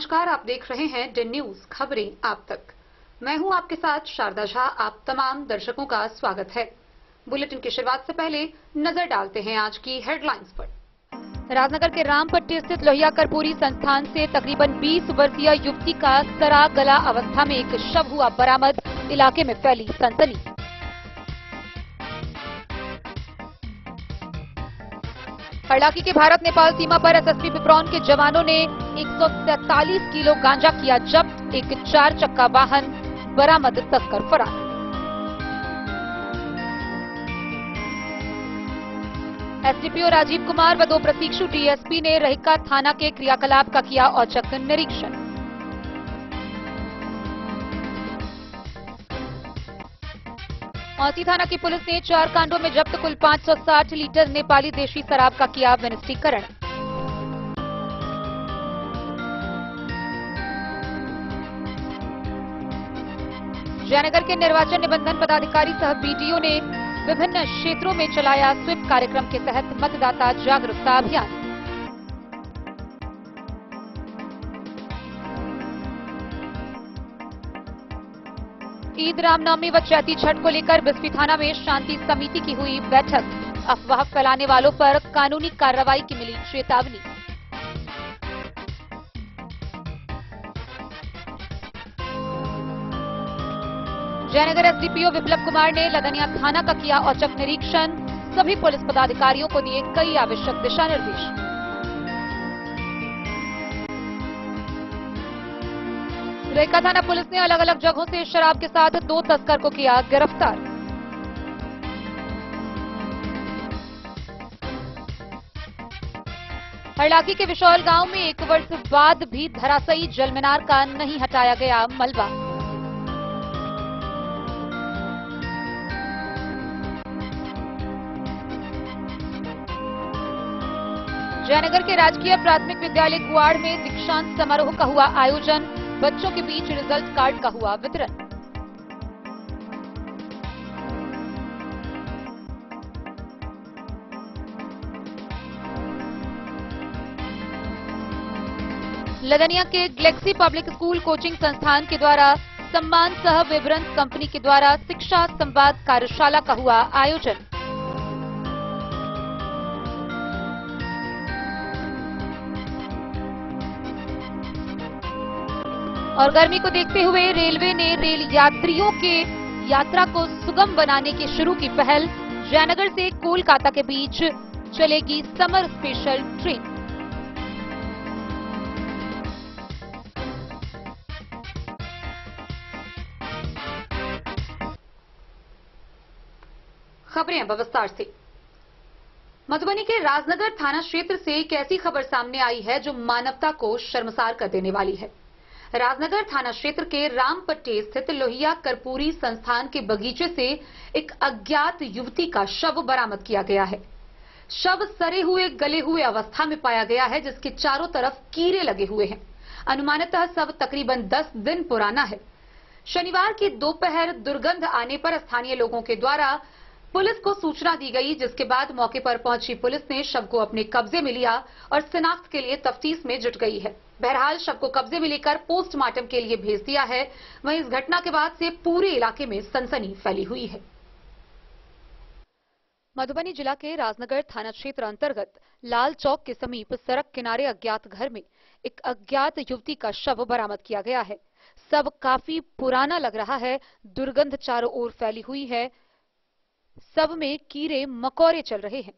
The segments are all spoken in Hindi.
नमस्कार, आप देख रहे हैं डेन न्यूज खबरें आप तक। मैं हूं आपके साथ शारदा झा। आप तमाम दर्शकों का स्वागत है। बुलेटिन की शुरुआत से पहले नजर डालते हैं आज की हेडलाइंस पर। राजनगर के रामपट्टी स्थित लोहिया कर्पूरी संस्थान से तकरीबन 20 वर्षीय युवती का सरा गला अवस्था में एक शव हुआ बरामद। इलाके में फैली सनसनी। हरलाखी के भारत नेपाल सीमा पर एसएसबी पिपरौन के जवानों ने 143 किलो गांजा किया जब्त। एक 4 चक्का वाहन बरामद, तस्कर फरार। एसडीपीओ राजीव कुमार व 2 प्रशिक्षु डीएसपी ने रहिका थाना के क्रियाकलाप का किया औचक निरीक्षण। औसी थाना की पुलिस ने 4 कांडों में जब्त कुल 560 लीटर नेपाली देशी शराब का किया विनिष्टीकरण। जयनगर के निर्वाचन निबंधन पदाधिकारी सह बीडीओ ने विभिन्न क्षेत्रों में चलाया स्वीप कार्यक्रम के तहत मतदाता जागरूकता अभियान। ईद, रामनवमी व चैती छठ को लेकर बिस्फी थाना में शांति समिति की हुई बैठक। अफवाह फैलाने वालों पर कानूनी कार्रवाई की मिली चेतावनी। जयनगर एसडीपीओ विप्लव कुमार ने लदनिया थाना का किया औचक निरीक्षण। सभी पुलिस पदाधिकारियों को दिए कई आवश्यक दिशा निर्देश। रहिका थाना पुलिस ने अलग अलग जगहों से शराब के साथ 2 तस्कर को किया गिरफ्तार। हरलाखी के विशौल गांव में 1 वर्ष बाद भी धराशायी जलमीनार का नहीं हटाया गया मलबा। जयनगर के राजकीय प्राथमिक विद्यालय कुआड़ में दीक्षांत समारोह का हुआ आयोजन। बच्चों के बीच रिजल्ट कार्ड का हुआ वितरण। लदनिया के गैलेक्सी पब्लिक स्कूल कोचिंग संस्थान के द्वारा सम्मान सह विवरण कंपनी के द्वारा शिक्षा संवाद कार्यशाला का हुआ आयोजन। और गर्मी को देखते हुए रेलवे ने रेल यात्रियों के यात्रा को सुगम बनाने की शुरू की पहल। जयनगर से कोलकाता के बीच चलेगी समर स्पेशल ट्रेन। खबरें अब विस्तार से। मधुबनी के राजनगर थाना क्षेत्र से एक ऐसी खबर सामने आई है जो मानवता को शर्मसार कर देने वाली है। राजनगर थाना क्षेत्र के रामपट्टी स्थित लोहिया कर्पूरी संस्थान के बगीचे से एक अज्ञात युवती का शव बरामद किया गया है। शव सड़े हुए गले हुए अवस्था में पाया गया है, जिसके चारों तरफ कीड़े लगे हुए हैं। अनुमानतः शव तकरीबन 10 दिन पुराना है। शनिवार की दोपहर दुर्गंध आने पर स्थानीय लोगों के द्वारा पुलिस को सूचना दी गई, जिसके बाद मौके पर पहुंची पुलिस ने शव को अपने कब्जे में लिया और शिनाख्त के लिए तफ्तीश में जुट गई है। बहरहाल शव को कब्जे में लेकर पोस्टमार्टम के लिए भेज दिया है। वहीं इस घटना के बाद से पूरे इलाके में सनसनी फैली हुई है। मधुबनी जिला के राजनगर थाना क्षेत्र अंतर्गत लाल चौक के समीप सड़क किनारे अज्ञात घर में एक अज्ञात युवती का शव बरामद किया गया है। शव काफी पुराना लग रहा है। दुर्गंध चारों ओर फैली हुई है। शव में कीड़े मकोड़े चल रहे हैं।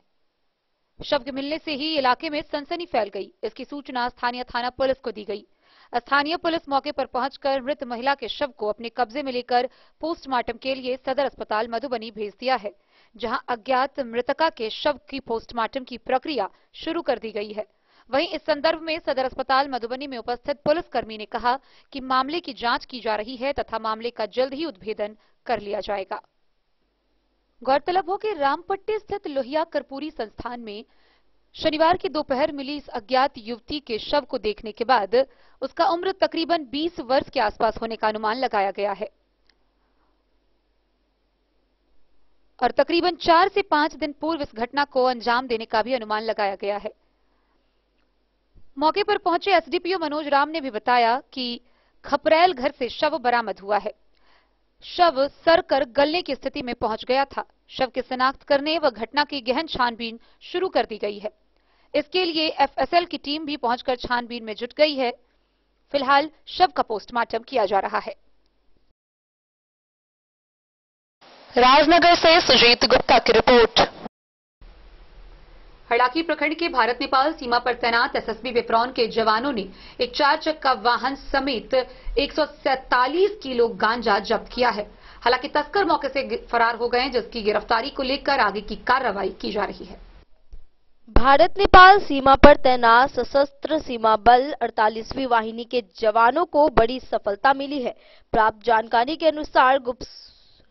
शव के मिलने से ही इलाके में सनसनी फैल गई। इसकी सूचना स्थानीय थाना पुलिस को दी गई। स्थानीय पुलिस मौके पर पहुंचकर मृत महिला के शव को अपने कब्जे में लेकर पोस्टमार्टम के लिए सदर अस्पताल मधुबनी भेज दिया है, जहां अज्ञात मृतका के शव की पोस्टमार्टम की प्रक्रिया शुरू कर दी गई है। वहीं इस संदर्भ में सदर अस्पताल मधुबनी में उपस्थित पुलिसकर्मी ने कहा कि मामले की जांच की जा रही है तथा मामले का जल्द ही उद्भेदन कर लिया जाएगा। गौरतलब हो कि रामपट्टी स्थित लोहिया कर्पूरी संस्थान में शनिवार की दोपहर मिली इस अज्ञात युवती के शव को देखने के बाद उसका उम्र तकरीबन 20 वर्ष के आसपास होने का अनुमान लगाया गया है और तकरीबन 4 से 5 दिन पूर्व इस घटना को अंजाम देने का भी अनुमान लगाया गया है। मौके पर पहुंचे एसडीपीओ मनोज राम ने भी बताया कि खपरेल घर से शव बरामद हुआ है। शव सरकर गलने की स्थिति में पहुंच गया था। शव की शिनाख्त करने व घटना की गहन छानबीन शुरू कर दी गई है। इसके लिए एफएसएल की टीम भी पहुंचकर छानबीन में जुट गई है। फिलहाल शव का पोस्टमार्टम किया जा रहा है। राजनगर से सुजीत गुप्ता की रिपोर्ट। हड़ाकी प्रखंड के भारत नेपाल सीमा पर तैनात एसएसबी विप्रोन के जवानों ने एक 4 चक्का वाहन समेत 147 किलो गांजा जब्त किया है। हालांकि तस्कर मौके से फरार हो गए, जिसकी गिरफ्तारी को लेकर आगे की कार्रवाई की जा रही है। भारत नेपाल सीमा पर तैनात सशस्त्र सीमा बल 48वीं वाहिनी के जवानों को बड़ी सफलता मिली है। प्राप्त जानकारी के अनुसार गुप्त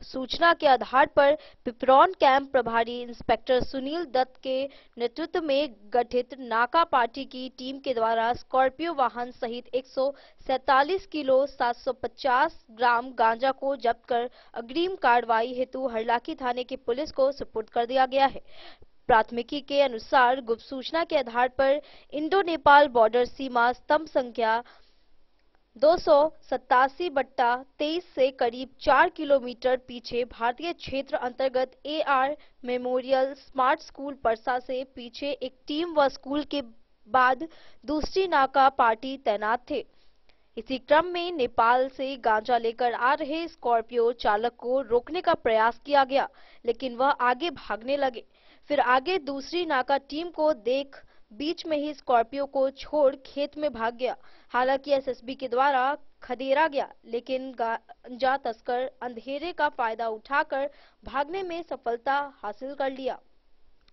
सूचना के आधार पर विप्रोन कैंप प्रभारी इंस्पेक्टर सुनील दत्त के नेतृत्व में गठित नाका पार्टी की टीम के द्वारा स्कॉर्पियो वाहन सहित 147 किलो 750 ग्राम गांजा को जब्त कर अग्रिम कार्रवाई हेतु हरलाखी थाने की पुलिस को सुपुर्द कर दिया गया है। प्राथमिकी के अनुसार गुप्त सूचना के आधार पर इंडो नेपाल बॉर्डर सीमा स्तंभ संख्या 287/23 से करीब 4 किलोमीटर पीछे भारतीय क्षेत्र अंतर्गत AR memorial smart school Parsa से पीछे एक टीम व स्कूल के बाद दूसरी नाका पार्टी तैनात थे। इसी क्रम में नेपाल से गांजा लेकर आ रहे स्कॉर्पियो चालक को रोकने का प्रयास किया गया, लेकिन वह आगे भागने लगे। फिर आगे दूसरी नाका टीम को देख बीच में ही स्कॉर्पियो को छोड़ खेत में भाग गया। हालांकि एसएसबी के द्वारा खदेड़ा गया, लेकिन गांजा तस्कर अंधेरे का फायदा उठाकर भागने में सफलता हासिल कर लिया।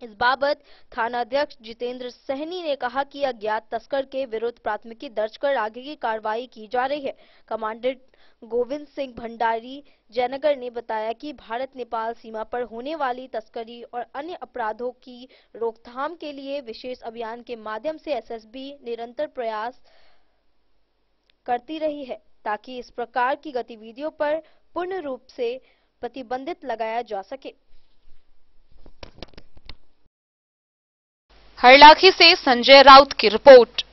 इस बाबत थानाध्यक्ष जितेंद्र सहनी ने कहा कि अज्ञात तस्कर के विरुद्ध प्राथमिकी दर्ज कर आगे की कार्रवाई की जा रही है। कमांडेंट गोविंद सिंह भंडारी जयनगर ने बताया कि भारत नेपाल सीमा पर होने वाली तस्करी और अन्य अपराधों की रोकथाम के लिए विशेष अभियान के माध्यम से एसएसबी निरंतर प्रयास करती रही है, ताकि इस प्रकार की गतिविधियों पर पूर्ण रूप से प्रतिबंधित लगाया जा सके। हरलाखी से संजय राउत की रिपोर्ट।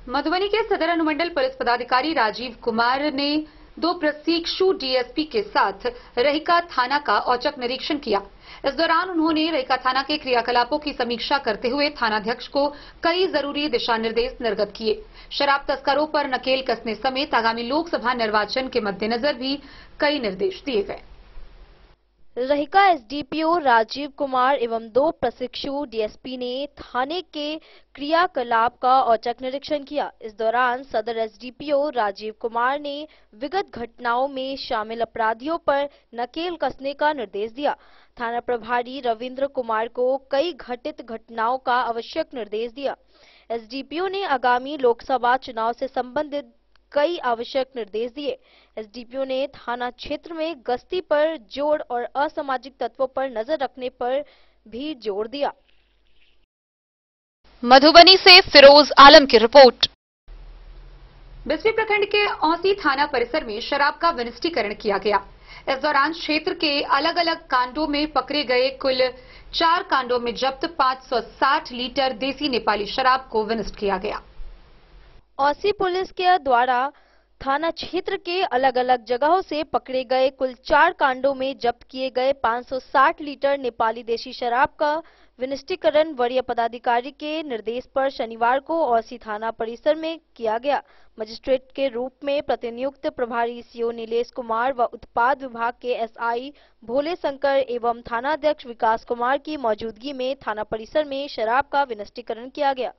मधुबनी के सदर अनुमंडल पुलिस पदाधिकारी राजीव कुमार ने 2 प्रशिक्षु डीएसपी के साथ रहिका थाना का औचक निरीक्षण किया। इस दौरान उन्होंने रहिका थाना के क्रियाकलापों की समीक्षा करते हुए थानाध्यक्ष को कई जरूरी दिशा निर्देश निर्गत किए। शराब तस्करों पर नकेल कसने समेत आगामी लोकसभा निर्वाचन के मद्देनजर भी कई निर्देश दिए गए। रहिका एसडीपीओ राजीव कुमार एवं 2 प्रशिक्षु डीएसपी ने थाने के क्रियाकलाप का औचक निरीक्षण किया। इस दौरान सदर एसडीपीओ राजीव कुमार ने विगत घटनाओं में शामिल अपराधियों पर नकेल कसने का निर्देश दिया। थाना प्रभारी रविंद्र कुमार को कई घटित घटनाओं का आवश्यक निर्देश दिया। एसडीपीओ ने आगामी लोकसभा चुनाव से संबंधित कई आवश्यक निर्देश दिए। एसडीपीओ ने थाना क्षेत्र में गश्ती पर जोर और असामाजिक तत्वों पर नजर रखने पर भी जोर दिया। मधुबनी से फिरोज आलम की रिपोर्ट। बिस्फी प्रखंड के औसी थाना परिसर में शराब का विनिष्टीकरण किया गया। इस दौरान क्षेत्र के अलग अलग कांडों में पकड़े गए कुल 4 कांडों में जब्त 560 लीटर देसी नेपाली शराब को विनिष्ट किया गया। औसी पुलिस के द्वारा थाना क्षेत्र के अलग अलग जगहों से पकड़े गए कुल 4 कांडों में जब्त किए गए 560 लीटर नेपाली देशी शराब का विनिष्टीकरण वरीय पदाधिकारी के निर्देश पर शनिवार को औसी थाना परिसर में किया गया। मजिस्ट्रेट के रूप में प्रतिनियुक्त प्रभारी सीओ नीलेश कुमार व उत्पाद विभाग के एसआई भोले शंकर एवं थानाध्यक्ष विकास कुमार की मौजूदगी में थाना परिसर में शराब का विनिष्टीकरण किया गया।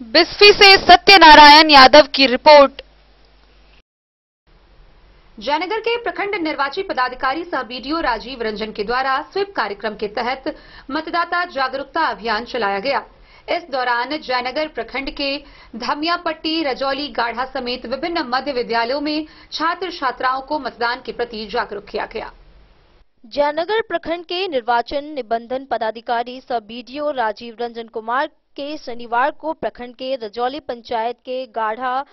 बिस्फी से सत्यनारायण यादव की रिपोर्ट। जयनगर के प्रखंड निर्वाची पदाधिकारी सह बीडीओ राजीव रंजन के द्वारा स्वीप कार्यक्रम के तहत मतदाता जागरूकता अभियान चलाया गया। इस दौरान जयनगर प्रखंड के धमियापट्टी, रजौली, गाढ़ा समेत विभिन्न मध्य विद्यालयों में छात्र छात्राओं को मतदान के प्रति जागरूक किया गया। जयनगर प्रखंड के निर्वाचन निबंधन पदाधिकारी सह बीडीओ राजीव रंजन कुमार के शनिवार को प्रखंड के रजौली पंचायत के गाढ़ा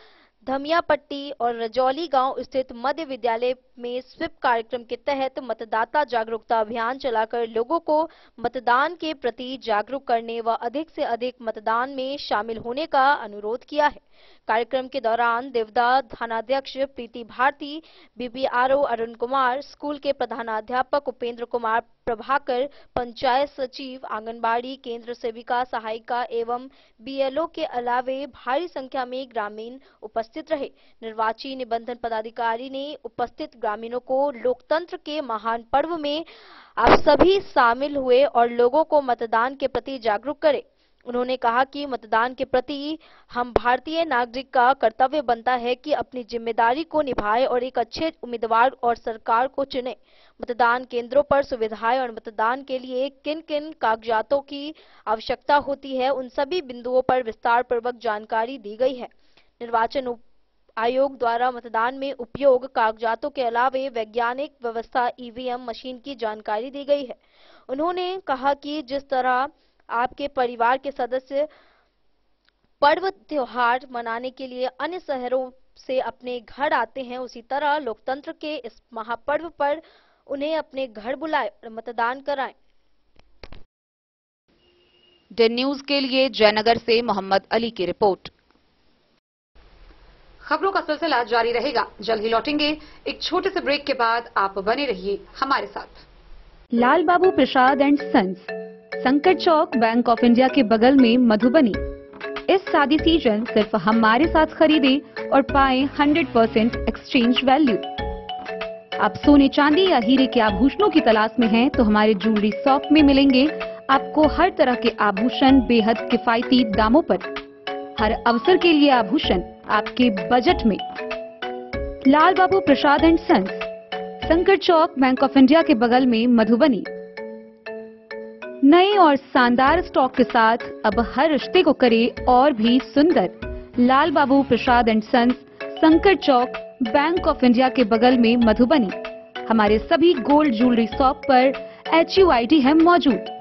धमियापट्टी और रजौली गांव स्थित मध्य विद्यालय में स्वीप कार्यक्रम के तहत मतदाता जागरूकता अभियान चलाकर लोगों को मतदान के प्रति जागरूक करने व अधिक से अधिक मतदान में शामिल होने का अनुरोध किया है। कार्यक्रम के दौरान देवदा थानाध्यक्ष प्रीति भारती, बीपीआरओ अरुण कुमार, स्कूल के प्रधानाध्यापक उपेंद्र कुमार प्रभाकर, पंचायत सचिव, आंगनबाड़ी केंद्र सेविका सहायिका एवं बीएलओ के अलावे भारी संख्या में ग्रामीण उपस्थित रहे। निर्वाची निबंधन पदाधिकारी ने उपस्थित ग्रामीणों को लोकतंत्र के महान पर्व में आप सभी शामिल हुए और लोगों को मतदान के प्रति जागरूक करें। उन्होंने कहा कि मतदान के प्रति हम भारतीय नागरिक का कर्तव्य बनता है कि अपनी जिम्मेदारी को निभाएं और एक अच्छे उम्मीदवार और सरकार को चुनें। मतदान केंद्रों पर सुविधाएं और मतदान के लिए किन किन कागजातों की आवश्यकता होती है, उन सभी बिंदुओं पर विस्तार पूर्वक जानकारी दी गई है। निर्वाचन आयोग द्वारा मतदान में उपयोग कागजातों के अलावे वैज्ञानिक व्यवस्था ईवीएम मशीन की जानकारी दी गई है। उन्होंने कहा कि जिस तरह आपके परिवार के सदस्य पर्व त्योहार मनाने के लिए अन्य शहरों से अपने घर आते हैं, उसी तरह लोकतंत्र के इस महापर्व पर उन्हें अपने घर बुलाएं और मतदान कराएं। डेन न्यूज के लिए जयनगर से मोहम्मद अली की रिपोर्ट। खबरों का सिलसिला जारी रहेगा, जल्द ही लौटेंगे। एक छोटे से ब्रेक के बाद आप बने रहिए हमारे साथ। लाल बाबू प्रसाद एंड सन्स, संकट चौक, बैंक ऑफ इंडिया के बगल में, मधुबनी। इस शादी सीजन सिर्फ हमारे साथ खरीदे और पाएं 100% एक्सचेंज वैल्यू। आप सोने चांदी या हीरे के आभूषणों की तलाश में हैं तो हमारे ज्वेलरी शॉप में मिलेंगे आपको हर तरह के आभूषण बेहद किफायती दामों पर। हर अवसर के लिए आभूषण आपके बजट में। लाल बाबू प्रसाद एंड सन्स, संकट चौक, बैंक ऑफ इंडिया के बगल में, मधुबनी। नए और शानदार स्टॉक के साथ अब हर रिश्ते को करे और भी सुंदर। लाल बाबू प्रसाद एंड सन्स, संकट चौक, बैंक ऑफ इंडिया के बगल में, मधुबनी। हमारे सभी गोल्ड ज्वेलरी शॉप पर HUID है मौजूद।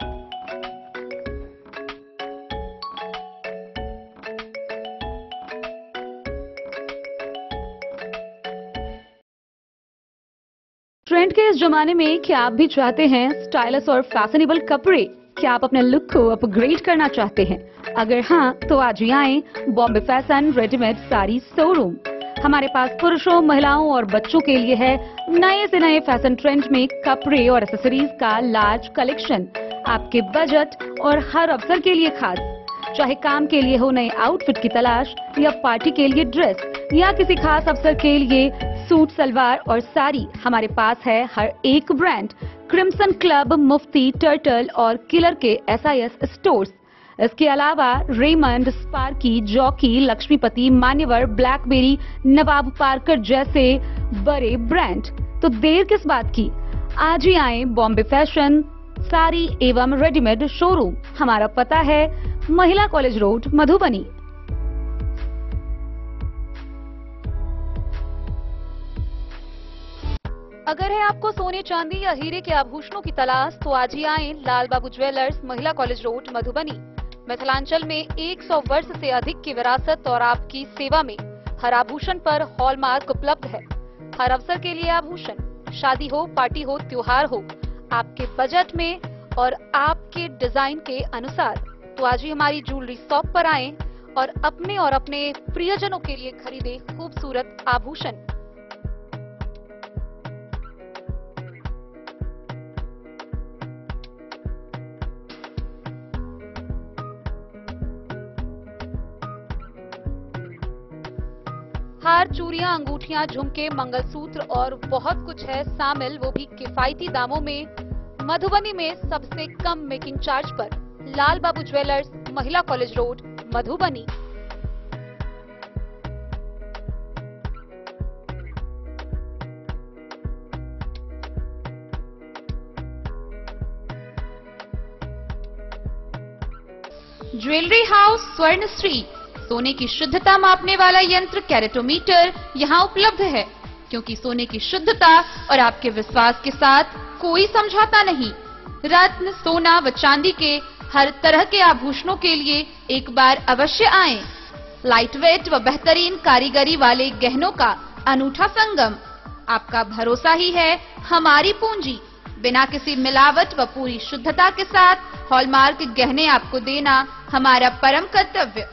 ट्रेंड के इस जमाने में क्या आप भी चाहते हैं स्टाइलिश और फैशनेबल कपड़े? क्या आप अपने लुक को अपग्रेड करना चाहते हैं? अगर हाँ, तो आज ही आएं Bombay fashion readymade sari showroom. हमारे पास पुरुषों, महिलाओं और बच्चों के लिए है नए से नए फैशन ट्रेंड में कपड़े और एक्सेसरीज का लार्ज कलेक्शन। आपके बजट और हर अवसर के लिए खास। चाहे काम के लिए हो नए आउटफिट की तलाश, या पार्टी के लिए ड्रेस, या किसी खास अवसर के लिए सूट, सलवार और साड़ी, हमारे पास है हर एक ब्रांड। क्रिम्सन क्लब, मुफ्ती, टर्टल और किलर के SIS स्टोर्स। इसके अलावा रेमंड, स्पार्की, जॉकी, लक्ष्मीपति, मान्यवर, ब्लैकबेरी, नवाब पार्कर जैसे बड़े ब्रांड। तो देर किस बात की, आज ही आए बॉम्बे फैशन साड़ी एवं रेडीमेड शोरूम। हमारा पता है महिला कॉलेज रोड, मधुबनी। अगर है आपको सोने चांदी या हीरे के आभूषणों की तलाश तो आज ही आएं लाल बाबू ज्वेलर्स, महिला कॉलेज रोड, मधुबनी। मिथिलांचल में 100 वर्ष से अधिक की विरासत और आपकी सेवा में हर आभूषण पर हॉलमार्क उपलब्ध है। हर अवसर के लिए आभूषण, शादी हो, पार्टी हो, त्योहार हो, आपके बजट में और आपके डिजाइन के अनुसार। तो आज ही हमारी ज्वेलरी शॉप पर आएं और अपने प्रियजनों के लिए खरीदे खूबसूरत आभूषण। हार, चूड़ियां, अंगूठियां, झुमके, मंगलसूत्र और बहुत कुछ है शामिल, वो भी किफायती दामों में। मधुबनी में सबसे कम मेकिंग चार्ज पर। लाल बाबू ज्वेलर्स, महिला college road, Madhubani. Jewellery house स्वर्ण श्री, सोने की शुद्धता मापने वाला यंत्र कैरेटोमीटर यहाँ उपलब्ध है, क्योंकि सोने की शुद्धता और आपके विश्वास के साथ कोई समझौता नहीं। रत्न, सोना व चांदी के हर तरह के आभूषणों के लिए एक बार अवश्य आएं। लाइटवेट व बेहतरीन कारीगरी वाले गहनों का अनूठा संगम। आपका भरोसा ही है हमारी पूंजी। बिना किसी मिलावट व पूरी शुद्धता के साथ हॉलमार्क गहने आपको देना हमारा परम कर्तव्य।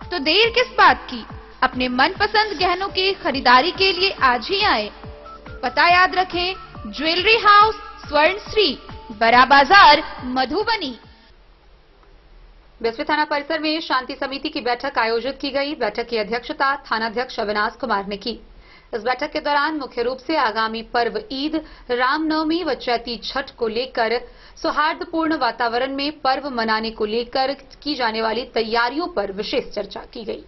तो देर किस बात की, अपने मनपसंद गहनों की खरीदारी के लिए आज ही आए। पता याद रखें, ज्वेलरी हाउस स्वर्ण श्री, बड़ा बाजार, मधुबनी। बिस्फी थाना परिसर में शांति समिति की बैठक आयोजित की गई। बैठक की अध्यक्षता थानाध्यक्ष अविनाश कुमार ने की। इस बैठक के दौरान मुख्य रूप से आगामी पर्व ईद, रामनवमी व चैती छठ को लेकर सौहार्दपूर्ण वातावरण में पर्व मनाने को लेकर की जाने वाली तैयारियों पर विशेष चर्चा की गई।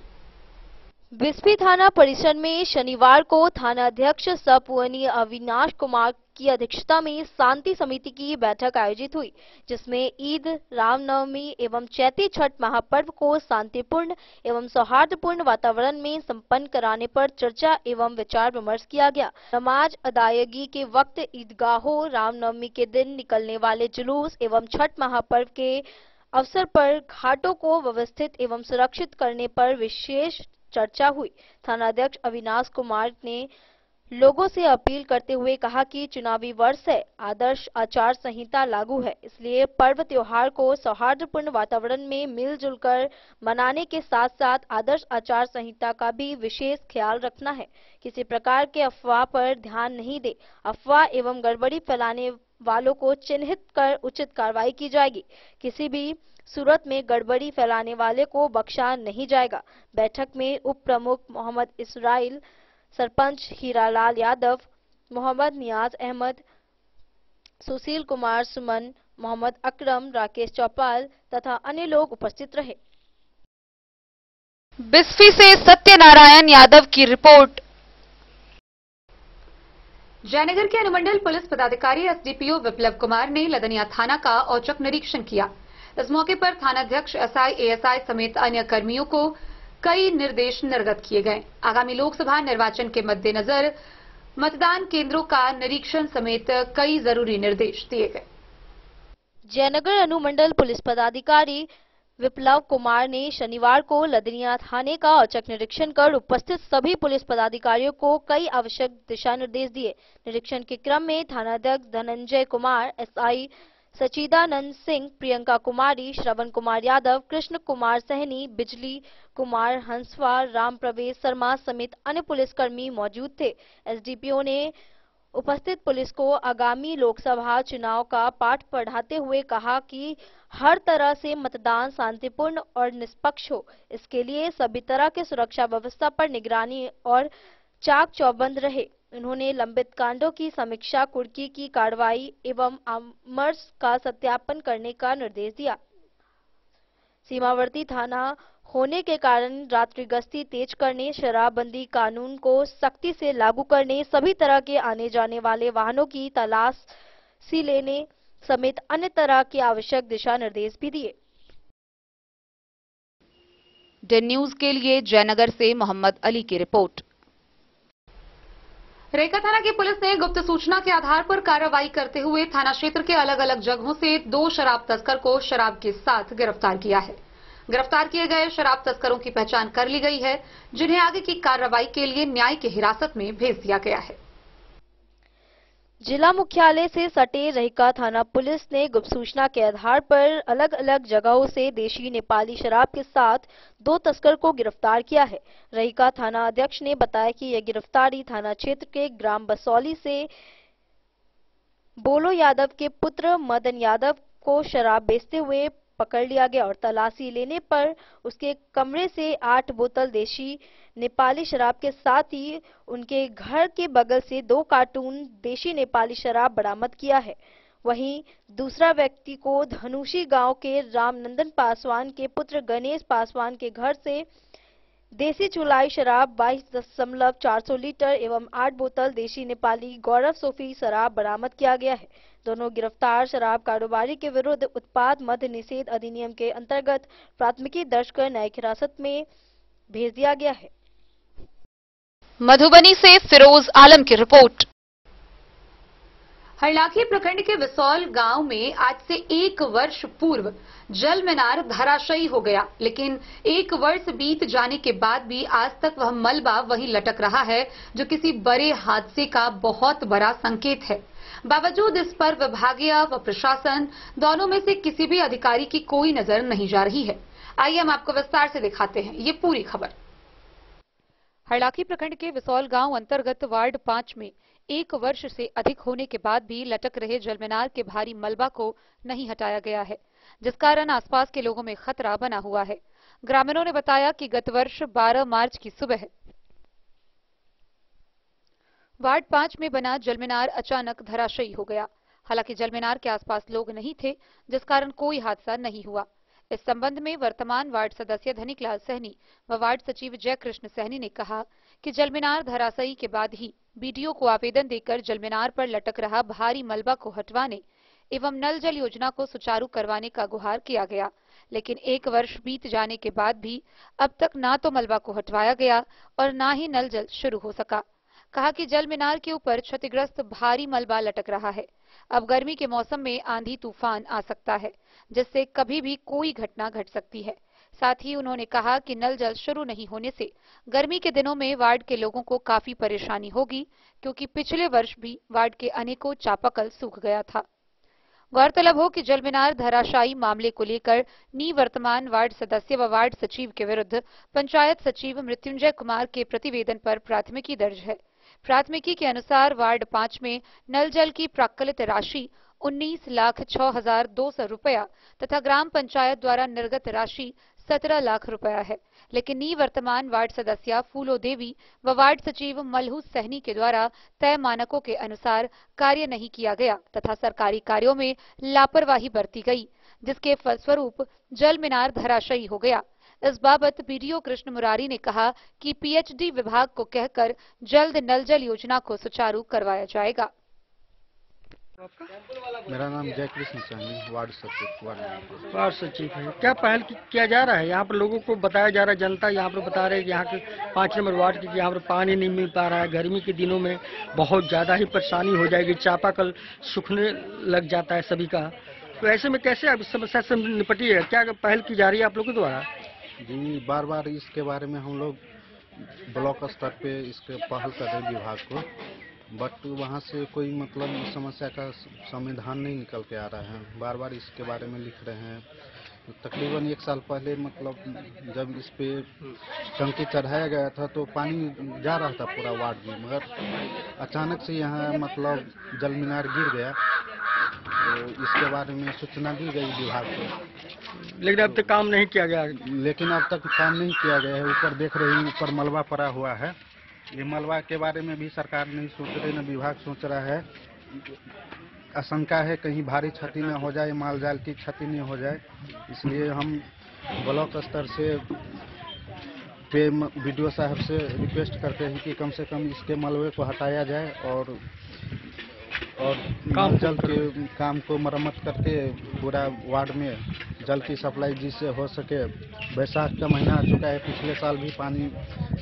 बिस्फी थाना परिसर में शनिवार को थानाध्यक्ष सपूजनीय अविनाश कुमार की अध्यक्षता में शांति समिति की बैठक आयोजित हुई, जिसमें ईद, रामनवमी एवं चैती छठ महापर्व को शांतिपूर्ण एवं सौहार्दपूर्ण वातावरण में संपन्न कराने पर चर्चा एवं विचार विमर्श किया गया। नमाज अदायगी के वक्त ईदगाहों, रामनवमी के दिन निकलने वाले जुलूस एवं छठ महापर्व के अवसर पर घाटों को व्यवस्थित एवं सुरक्षित करने पर विशेष चर्चा हुई। थानाध्यक्ष अविनाश कुमार ने लोगों से अपील करते हुए कहा कि चुनावी वर्ष है, आदर्श आचार संहिता लागू है, इसलिए पर्व त्योहार को सौहार्दपूर्ण वातावरण में मिलजुल कर मनाने के साथ साथ आदर्श आचार संहिता का भी विशेष ख्याल रखना है। किसी प्रकार के अफवाह पर ध्यान नहीं दे। अफवाह एवं गड़बड़ी फैलाने वालों को चिन्हित कर उचित कार्रवाई की जाएगी। किसी भी सूरत में गड़बड़ी फैलाने वाले को बख्शा नहीं जाएगा। बैठक में उप प्रमुख मोहम्मद इसराइल, सरपंच हीरालाल यादव, मोहम्मद नियाज अहमद, सुशील कुमार सुमन, मोहम्मद अकरम, राकेश चौपाल तथा अन्य लोग उपस्थित रहे। बिस्फी से सत्यनारायण यादव की रिपोर्ट। जयनगर के अनुमंडल पुलिस पदाधिकारी एसडीपीओ विप्लव कुमार ने लदनिया थाना का औचक निरीक्षण किया। इस मौके पर थानाध्यक्ष एसआई, एएसआई समेत अन्य कर्मियों को कई निर्देश निर्गत किए गए। आगामी लोकसभा निर्वाचन के मद्देनजर मतदान केंद्रों का निरीक्षण समेत कई जरूरी निर्देश दिए गए। जयनगर अनुमंडल पुलिस पदाधिकारी विप्लव कुमार ने शनिवार को लदनिया थाने का औचक निरीक्षण कर उपस्थित सभी पुलिस पदाधिकारियों को कई आवश्यक दिशा निर्देश दिए। निरीक्षण के क्रम में थानाध्यक्ष धनंजय कुमार, एसआई सचिदानंद सिंह, प्रियंका कुमारी, श्रवण कुमार यादव, कृष्ण कुमार सहनी, बिजली कुमार हंसवा, राम प्रवेश शर्मा समेत अन्य पुलिसकर्मी मौजूद थे। एसडीपीओ ने उपस्थित पुलिस को आगामी लोकसभा चुनाव का पाठ पढ़ाते हुए कहा कि हर तरह से मतदान शांतिपूर्ण और निष्पक्ष हो, इसके लिए सभी तरह के सुरक्षा व्यवस्था पर निगरानी और चाक चौबंद रहे। उन्होंने लंबित कांडों की समीक्षा, कुर्की की कार्रवाई एवं अमर्ष का सत्यापन करने का निर्देश दिया। सीमावर्ती थाना होने के कारण रात्रि गश्ती तेज करने, शराबबंदी कानून को सख्ती से लागू करने, सभी तरह के आने जाने वाले वाहनों की तलाशी लेने समेत अन्य तरह के आवश्यक दिशा निर्देश भी दिए। डे न्यूज के लिए जयनगर से मोहम्मद अली की रिपोर्ट। रेका थाना की पुलिस ने गुप्त सूचना के आधार पर कार्रवाई करते हुए थाना क्षेत्र के अलग अलग जगहों से 2 शराब तस्कर को शराब के साथ गिरफ्तार किया है। गिरफ्तार किए गए शराब तस्करों की पहचान कर ली गई है, जिन्हें आगे की कार्रवाई के लिए न्याय की हिरासत में भेज दिया गया है। जिला मुख्यालय से सटे रहिका थाना पुलिस ने गुप्त सूचना के आधार पर अलग अलग जगहों से देशी नेपाली शराब के साथ 2 तस्कर को गिरफ्तार किया है। रहिका थाना अध्यक्ष ने बताया कि यह गिरफ्तारी थाना क्षेत्र के ग्राम बसौली से बोलो यादव के पुत्र मदन यादव को शराब बेचते हुए पकड़ लिया गया और तलाशी लेने पर उसके कमरे से 8 बोतल देशी नेपाली शराब के साथ ही उनके घर के बगल से 2 कार्टून देशी नेपाली शराब बरामद किया है। वहीं दूसरा व्यक्ति को धनुषी गांव के रामनंदन पासवान के पुत्र गणेश पासवान के घर से देसी चुलाई शराब 22.400 लीटर एवं 8 बोतल देशी नेपाली गौरव सोफी शराब बरामद किया गया है। दोनों गिरफ्तार शराब कारोबारी के विरुद्ध उत्पाद मद्य निषेध अधिनियम के अंतर्गत प्राथमिकी दर्ज कर न्यायिक हिरासत में भेज दिया गया है। मधुबनी से फिरोज आलम की रिपोर्ट। हरलाखी प्रखंड के विसौल गांव में आज से 1 वर्ष पूर्व जल मीनार धराशायी हो गया, लेकिन 1 वर्ष बीत जाने के बाद भी आज तक वह मलबा वहीं लटक रहा है, जो किसी बड़े हादसे का बहुत बड़ा संकेत है। बावजूद इस पर विभागीय व प्रशासन दोनों में से किसी भी अधिकारी की कोई नजर नहीं जा रही है। आइए हम आपको विस्तार से दिखाते हैं ये पूरी खबर। हरलाखी प्रखंड के विसौल गांव अंतर्गत वार्ड 5 में 1 वर्ष से अधिक होने के बाद भी लटक रहे जलमीनार के भारी मलबा को नहीं हटाया गया है, जिस कारण आसपास के लोगों में खतरा बना हुआ है। ग्रामीणों ने बताया कि गत वर्ष 12 मार्च की सुबह वार्ड 5 में बना जलमीनार अचानक धराशायी हो गया। हालांकि जलमीनार के आसपास लोग नहीं थे, जिस कारण कोई हादसा नहीं हुआ। इस संबंध में वर्तमान वार्ड सदस्य धनिकलाल सहनी व वार्ड सचिव जयकृष्ण सहनी ने कहा कि जलमीनार धराशायी के बाद ही बीडीओ को आवेदन देकर जलमीनार पर लटक रहा भारी मलबा को हटवाने एवं नल जल योजना को सुचारू करवाने का गुहार किया गया, लेकिन 1 वर्ष बीत जाने के बाद भी अब तक ना तो मलबा को हटवाया गया और ना ही नल जल शुरू हो सका। कहा कि जल मीनार के ऊपर क्षतिग्रस्त भारी मलबा लटक रहा है। अब गर्मी के मौसम में आंधी तूफान आ सकता है, जिससे कभी भी कोई घटना घट सकती है। साथ ही उन्होंने कहा कि नल जल शुरू नहीं होने से गर्मी के दिनों में वार्ड के लोगों को काफी परेशानी होगी, क्योंकि पिछले वर्ष भी वार्ड के अनेकों चापाकल सूख गया था। गौरतलब हो कि जलमीनार धराशायी मामले को लेकर निवर्तमान वार्ड सदस्य व वार्ड सचिव के विरुद्ध पंचायत सचिव मृत्युंजय कुमार के प्रतिवेदन पर प्राथमिकी दर्ज है। प्राथमिकी के अनुसार वार्ड 5 में नल जल की प्राक्कलित राशि 19,06,200 रुपया तथा ग्राम पंचायत द्वारा निर्गत राशि 17 लाख रुपया है, लेकिन निवर्तमान वार्ड सदस्य फूलो देवी व वार्ड सचिव मलहू सहनी के द्वारा तय मानकों के अनुसार कार्य नहीं किया गया तथा सरकारी कार्यों में लापरवाही बरती गई, जिसके फलस्वरूप जल मीनार धराशायी हो गया। इस बाबत बीडीओ कृष्ण मुरारी ने कहा कि पीएचडी विभाग को कहकर जल्द नल जल योजना को सुचारू करवाया जाएगा। मेरा नाम जयकृष्ण सहनी, वार्ड सचिव है। क्या पहल किया जा रहा है? यहाँ पर लोगों को बताया जा रहा है, जनता यहाँ पर बता रहे हैं कि यहाँ के 5 नंबर वार्ड की यहाँ पर पानी नहीं मिल पा रहा है। गर्मी के दिनों में बहुत ज्यादा ही परेशानी हो जाएगी, चापाकल सूखने लग जाता है सभी का। तो ऐसे में कैसे आप इस समस्या से निपटी है? क्या पहल की जा रही है आप लोगों के द्वारा? जी, बार बार इसके बारे में हम लोग ब्लॉक स्तर पे इसके पहल कर रहे विभाग को, बट वहाँ से कोई मतलब इस समस्या का समाधान नहीं निकल के आ रहा है। बार बार इसके बारे में लिख रहे हैं। तकरीबन 1 साल पहले मतलब जब इस पे टंकी चढ़ाया गया था तो पानी जा रहा था पूरा वार्ड में, मगर अचानक से यहाँ मतलब जल मीनार गिर गया। तो इसके बारे में सूचना दी गई विभाग को, लेकिन अब तक काम नहीं किया गया। लेकिन अब तक काम नहीं किया गया है। ऊपर देख रहे हैं, ऊपर मलबा पड़ा हुआ है। ये मलबा के बारे में भी सरकार नहीं सोच रही, न विभाग सोच रहा है। आशंका है कहीं भारी क्षति न हो जाए, माल जाल की क्षति नहीं हो जाए, इसलिए हम ब्लॉक स्तर से बीडीओ साहब से रिक्वेस्ट करते हैं कि कम से कम इसके मलबे को हटाया जाए और जल के काम को मरम्मत करके पूरा वार्ड में जल की सप्लाई जिससे हो सके। बैसाख का महीना आ चुका है, पिछले साल भी पानी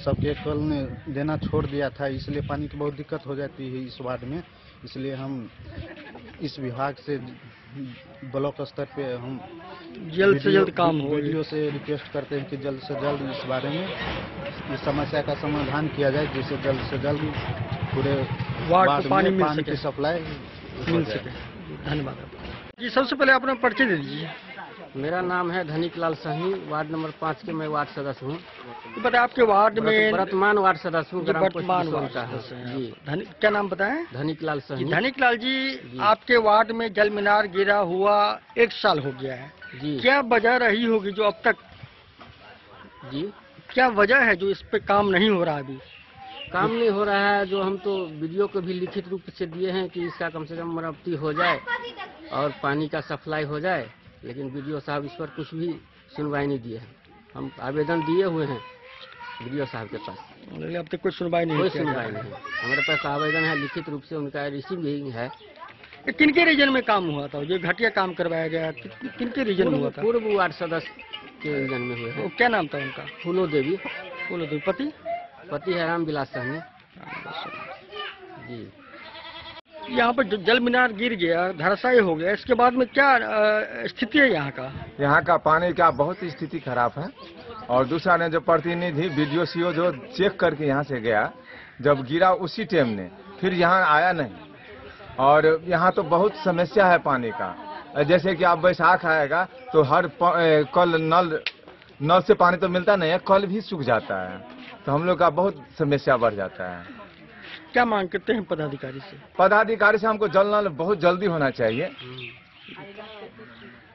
सबके कल ने देना छोड़ दिया था, इसलिए पानी की बहुत दिक्कत हो जाती है इस वार्ड में। इसलिए हम इस विभाग से ब्लॉक स्तर पे हम जल्द से जल्द काम हो, बीडीओ से रिक्वेस्ट करते हैं कि जल्द से जल्द इस बारे में इस समस्या का समाधान किया जाए, जिससे जल्द से जल्द पूरे वार्ड को पानी की सप्लाई मिल सके। धन्यवाद जी। सबसे पहले अपना परिचय दे दीजिए। मेरा नाम है धनिकलाल सहनी, वार्ड नंबर 5 के मैं वार्ड सदस्य हूँ। बताए आपके वार्ड में वर्तमान वार्ड सदस्य हूँ, वर्तमान वार्ड जी। क्या नाम बताएं? धनिकलाल सहनी। धनिकलाल जी, आपके वार्ड में जल मीनार गिरा हुआ 1 साल हो गया है जी। क्या वजह रही होगी जो अब तक जी, क्या वजह है जो इस पे काम नहीं हो रहा? अभी काम नहीं हो रहा है, जो हम तो वीडियो को भी लिखित रूप से दिए हैं कि इसका कम से कम मरम्मती हो जाए और पानी का सप्लाई हो जाए, लेकिन वीडियो साहब इस पर कुछ भी सुनवाई नहीं दिए हैं। हम आवेदन दिए हुए हैं वीडियो साहब के पास, लेकिन अब तक कोई सुनवाई नहीं। कोई सुनवाई नहीं। हमारे पास आवेदन है लिखित रूप से, उनका रिसीविंग है। किनके रीजन में काम हुआ था? जो घटिया काम करवाया गया किनके रीजन में हुआ था? पूर्व वार्ड सदस्य के रीजन में हुए हैं। क्या नाम था उनका? फूलो देवी। फूलो देवी। पति है राम विलास सहनी जी। यहाँ पर जो जल मीनार गिर गया, धराशायी हो गया, इसके बाद में क्या स्थिति है यहाँ का? यहाँ का पानी का बहुत ही स्थिति खराब है। और दूसरा ने जो प्रतिनिधि बीडीओ सीओ जो चेक करके यहाँ से गया, जब गिरा उसी टाइम ने फिर यहाँ आया नहीं। और यहाँ तो बहुत समस्या है पानी का। जैसे कि अब बैसाख आएगा तो हर कल नल से पानी तो मिलता नहीं है, कल भी सूख जाता है, तो हम लोग का बहुत समस्या बढ़ जाता है। क्या मांग करते हैं पदाधिकारी से? पदाधिकारी से हमको जल नल बहुत जल्दी होना चाहिए।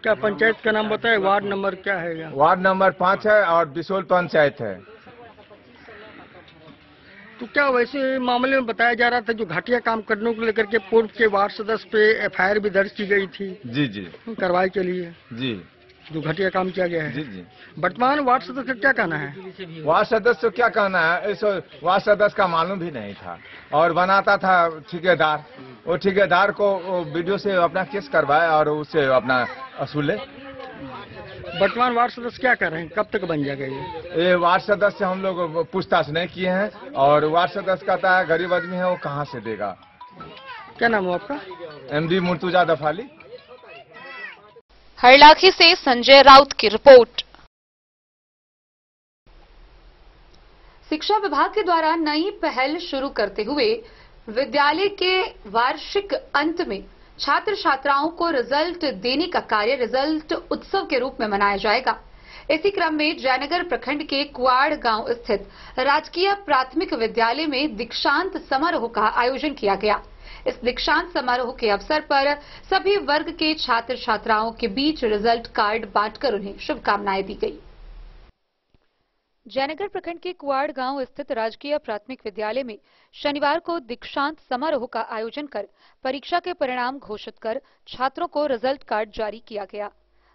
क्या पंचायत का नाम बताए? वार्ड नंबर क्या है? वार्ड नंबर 5 है और बिसोल पंचायत है। तो क्या वैसे मामले में बताया जा रहा था जो घटिया काम करने को लेकर के पूर्व के वार्ड सदस्य पे एफआईआर भी दर्ज की गई थी? जी जी, कार्रवाई के लिए जी, जो घटिया काम किया गया है। जी जी। वर्तमान वार्ड सदस्य का क्या कहना है? वार्ड सदस्य क्या कहना है, इस वार्ड सदस्य का मालूम भी नहीं था और बनाता था ठेकेदार। वो ठेकेदार को वीडियो से अपना केस करवाए और उससे अपना असूले। वर्तमान वार्ड सदस्य क्या कर रहे हैं, कब तक बन जाएगा ये वार्ड सदस्य? हम लोग पूछताछ नहीं किए हैं और वार्ड सदस्य कहता है गरीब आदमी है, वो कहाँ से देगा। क्या नाम है आपका? MD मुर्तुजा दफाली। हरलाखी से संजय राउत की रिपोर्ट। शिक्षा विभाग के द्वारा नई पहल शुरू करते हुए विद्यालय के वार्षिक अंत में छात्र छात्राओं को रिजल्ट देने का कार्य रिजल्ट उत्सव के रूप में मनाया जाएगा। इसी क्रम में जयनगर प्रखंड के कुआड़ गांव स्थित राजकीय प्राथमिक विद्यालय में दीक्षांत समारोह का आयोजन किया गया। इस दीक्षांत समारोह के अवसर पर सभी वर्ग के छात्र छात्राओं के बीच रिजल्ट कार्ड बांटकर उन्हें शुभकामनाएं दी गई। जयनगर प्रखंड के कुआड़ गांव स्थित राजकीय प्राथमिक विद्यालय में शनिवार को दीक्षांत समारोह का आयोजन कर परीक्षा के परिणाम घोषित कर छात्रों को रिजल्ट कार्ड जारी किया गया।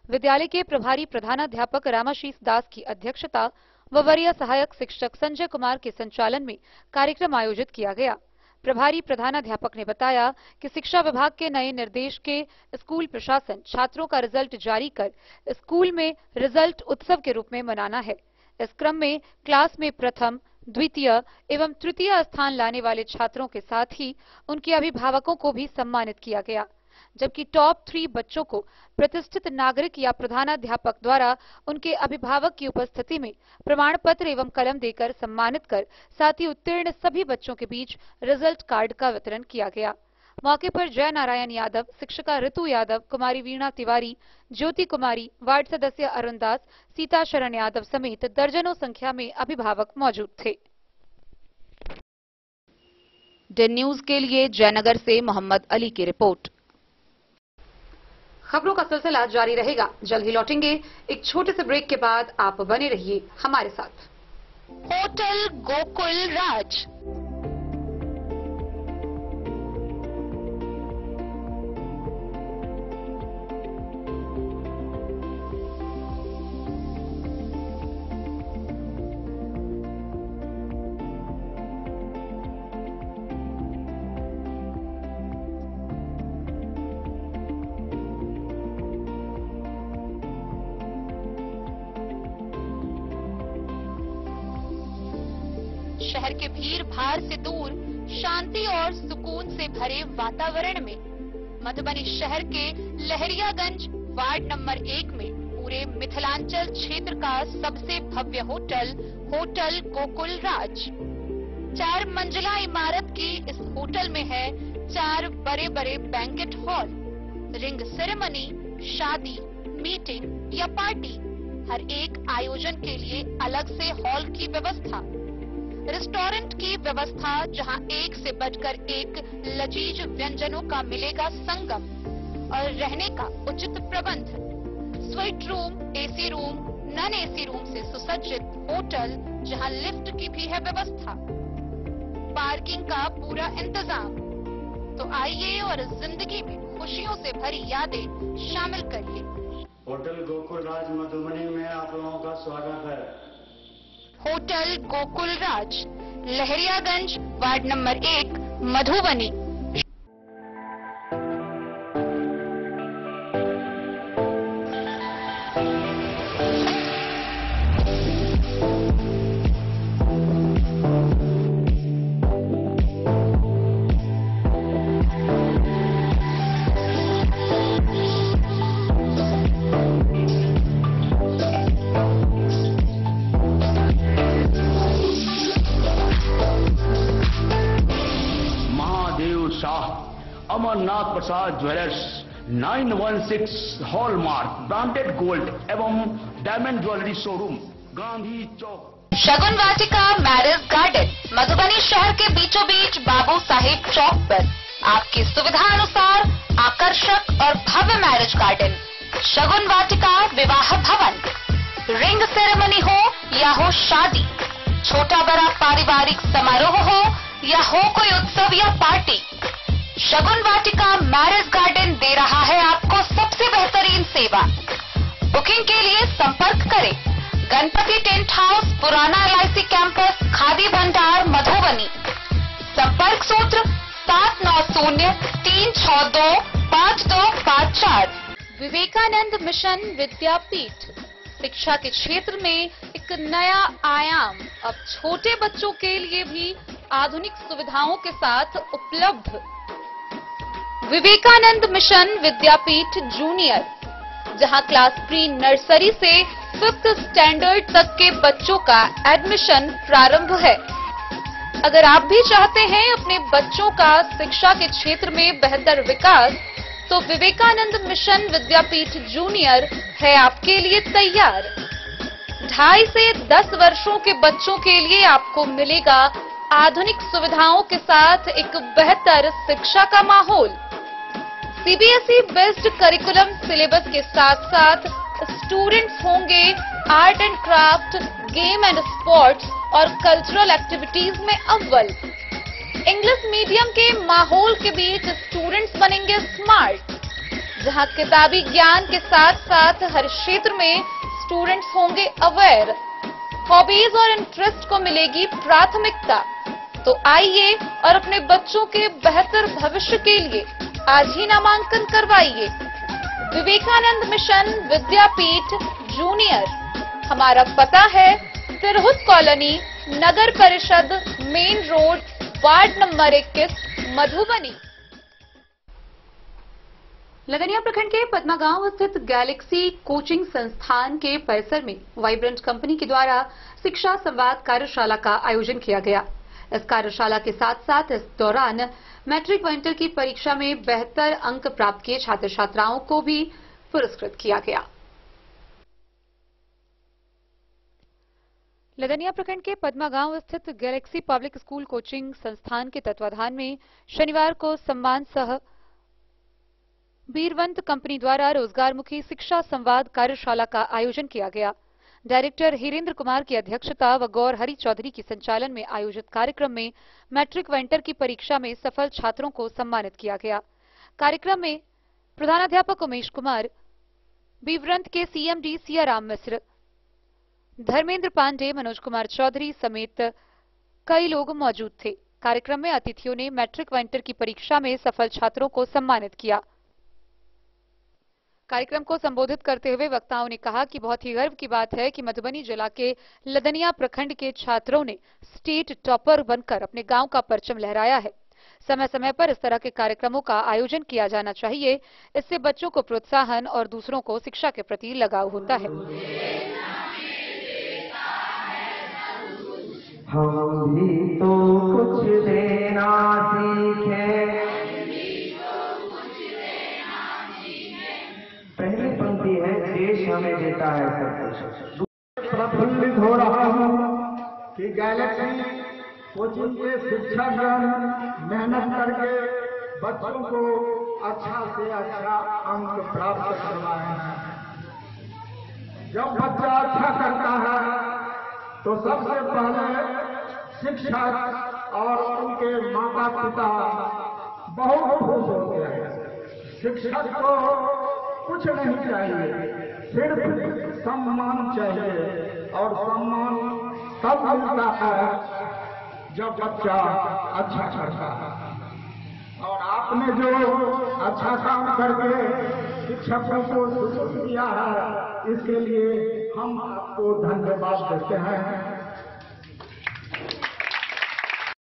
विद्यालय के प्रभारी प्रधानाध्यापक रामाशीष दास की अध्यक्षता व वरीय सहायक शिक्षक संजय कुमार के संचालन में कार्यक्रम आयोजित किया गया। प्रभारी प्रधानाध्यापक ने बताया कि शिक्षा विभाग के नए निर्देश के स्कूल प्रशासन छात्रों का रिजल्ट जारी कर स्कूल में रिजल्ट उत्सव के रूप में मनाना है। इस क्रम में क्लास में प्रथम, द्वितीय एवं तृतीय स्थान लाने वाले छात्रों के साथ ही उनके अभिभावकों को भी सम्मानित किया गया, जबकि टॉप 3 बच्चों को प्रतिष्ठित नागरिक या प्रधानाध्यापक द्वारा उनके अभिभावक की उपस्थिति में प्रमाण पत्र एवं कलम देकर सम्मानित कर साथ ही उत्तीर्ण सभी बच्चों के बीच रिजल्ट कार्ड का वितरण किया गया। मौके पर जय नारायण यादव, शिक्षिका ऋतु यादव, कुमारी वीणा तिवारी, ज्योति कुमारी, वार्ड सदस्य अरुण दास, सीता शरण यादव समेत दर्जनों संख्या में अभिभावक मौजूद थे। डे न्यूज के लिए जयनगर से मोहम्मद अली की रिपोर्ट। खबरों का सिलसिला जारी रहेगा, जल्द ही लौटेंगे। एक छोटे से ब्रेक के बाद आप बने रहिए हमारे साथ। होटल गोकुल राज। शहर के भीड़ भाड़ से दूर शांति और सुकून से भरे वातावरण में मधुबनी शहर के लहरियागंज वार्ड नंबर 1 में पूरे मिथिलांचल क्षेत्र का सबसे भव्य होटल होटल गोकुल राज। 4 मंजिला इमारत की इस होटल में है 4 बड़े बड़े बैंकेट हॉल, रिंग सेरेमनी, शादी, मीटिंग या पार्टी, हर एक आयोजन के लिए अलग से हॉल की व्यवस्था, रेस्टोरेंट की व्यवस्था जहां एक से बढ़कर एक लजीज व्यंजनों का मिलेगा संगम और रहने का उचित प्रबंध, suite room, AC room, non AC room से सुसज्जित होटल जहां लिफ्ट की भी है व्यवस्था, पार्किंग का पूरा इंतजाम। तो आइए और जिंदगी में खुशियों से भरी यादें शामिल करिए। होटल गोकुल राज मधुबनी में आप लोगों का स्वागत है। होटल गोकुल राज, लहरियागंज, वार्ड नंबर 1, मधुबनी। अमरनाथ प्रसाद ज्वेलर्स 916 हॉलमार्क ब्रांडेड गोल्ड एवं डायमंड ज्वेलरी शोरूम, गांधी चौक। शगुन वाटिका मैरिज गार्डन मधुबनी शहर के बीचों बीच बाबू साहेब चौक पर आपकी सुविधा अनुसार आकर्षक और भव्य मैरिज गार्डन। शगुन वाटिका विवाह भवन, रिंग सेरेमनी हो या हो शादी, छोटा बड़ा पारिवारिक समारोह हो या हो कोई उत्सव या पार्टी, शगुन वाटिका मैरिज गार्डन दे रहा है आपको सबसे बेहतरीन सेवा। बुकिंग के लिए संपर्क करें गणपति टेंट हाउस, पुराना LIC कैंपस, खादी भंडार, मधुबनी। संपर्क सूत्र 7903625254। विवेकानंद मिशन विद्यापीठ शिक्षा के क्षेत्र में एक नया आयाम, अब छोटे बच्चों के लिए भी आधुनिक सुविधाओं के साथ उपलब्ध। विवेकानंद मिशन विद्यापीठ जूनियर, जहां क्लास प्री नर्सरी से 5th स्टैंडर्ड तक के बच्चों का एडमिशन प्रारंभ है। अगर आप भी चाहते हैं अपने बच्चों का शिक्षा के क्षेत्र में बेहतर विकास, तो विवेकानंद मिशन विद्यापीठ जूनियर है आपके लिए तैयार। 2.5 से 10 वर्षों के बच्चों के लिए आपको मिलेगा आधुनिक सुविधाओं के साथ एक बेहतर शिक्षा का माहौल। CBSE बेस्ड करिकुलम सिलेबस के साथ साथ स्टूडेंट्स होंगे art and craft, game and sports और कल्चरल एक्टिविटीज में अव्वल। इंग्लिश मीडियम के माहौल के बीच स्टूडेंट्स बनेंगे स्मार्ट, जहां किताबी ज्ञान के साथ साथ हर क्षेत्र में स्टूडेंट्स होंगे अवेयर। हॉबीज और इंटरेस्ट को मिलेगी प्राथमिकता। तो आइए और अपने बच्चों के बेहतर भविष्य के लिए आज ही नामांकन करवाइए। विवेकानंद मिशन विद्यापीठ जूनियर, हमारा पता है तिरहुत कॉलोनी, नगर परिषद, main road, ward number 21, Madhubani. Ladania प्रखंड के पदमा गांव स्थित गैलेक्सी कोचिंग संस्थान के परिसर में वाइब्रेंट कंपनी के द्वारा शिक्षा संवाद कार्यशाला का आयोजन किया गया। इस कार्यशाला के साथ साथ इस दौरान मैट्रिक व इंटर की परीक्षा में बेहतर अंक प्राप्त किए छात्र छात्राओं को भी पुरस्कृत किया गया। लदनिया प्रखंड के पदमा गांव स्थित गैलेक्सी पब्लिक स्कूल कोचिंग संस्थान के तत्वाधान में शनिवार को सम्मान सह बीरवंत कंपनी द्वारा रोजगारमुखी शिक्षा संवाद कार्यशाला का आयोजन किया गया। डायरेक्टर हिरेंद्र कुमार की अध्यक्षता व गौर हरि चौधरी की संचालन में आयोजित कार्यक्रम में मैट्रिक व इंटर की परीक्षा में सफल छात्रों को सम्मानित किया गया। कार्यक्रम में प्रधानाध्यापक उमेश कुमार, बीरवंत के CMD सियाराम मिश्र, धर्मेंद्र पांडे, मनोज कुमार चौधरी समेत कई लोग मौजूद थे। कार्यक्रम में अतिथियों ने मैट्रिक व इंटर की परीक्षा में सफल छात्रों को सम्मानित किया। कार्यक्रम को संबोधित करते हुए वक्ताओं ने कहा कि बहुत ही गर्व की बात है कि मधुबनी जिला के लदनिया प्रखंड के छात्रों ने स्टेट टॉपर बनकर अपने गांव का परचम लहराया है। समय समय पर इस तरह के कार्यक्रमों का आयोजन किया जाना चाहिए। इससे बच्चों को प्रोत्साहन और दूसरों को शिक्षा के प्रति लगाव होता है। हम भी तो कुछ देना सीखे, पहली पंक्ति है देश हमें देता है सब कुछ। प्रफुल्लित हो रहा हूँ कि गैलेक्सी कोचिंग के शिक्षकगण मेहनत करके बच्चों को अच्छा से अच्छा अंक प्राप्त करवाए हैं। जब बच्चा अच्छा करता है तो सबसे पहले शिक्षक और उनके माता पिता बहुत खुश होते हैं। शिक्षक को कुछ नहीं चाहिए, सिर्फ सम्मान चाहिए, और सम्मान तब मिलता है जब बच्चा अच्छा करता है। और आपने जो अच्छा काम करके शिक्षकों को सुपुर्द किया है, इसके लिए हम आपको धन्यवाद देते हैं।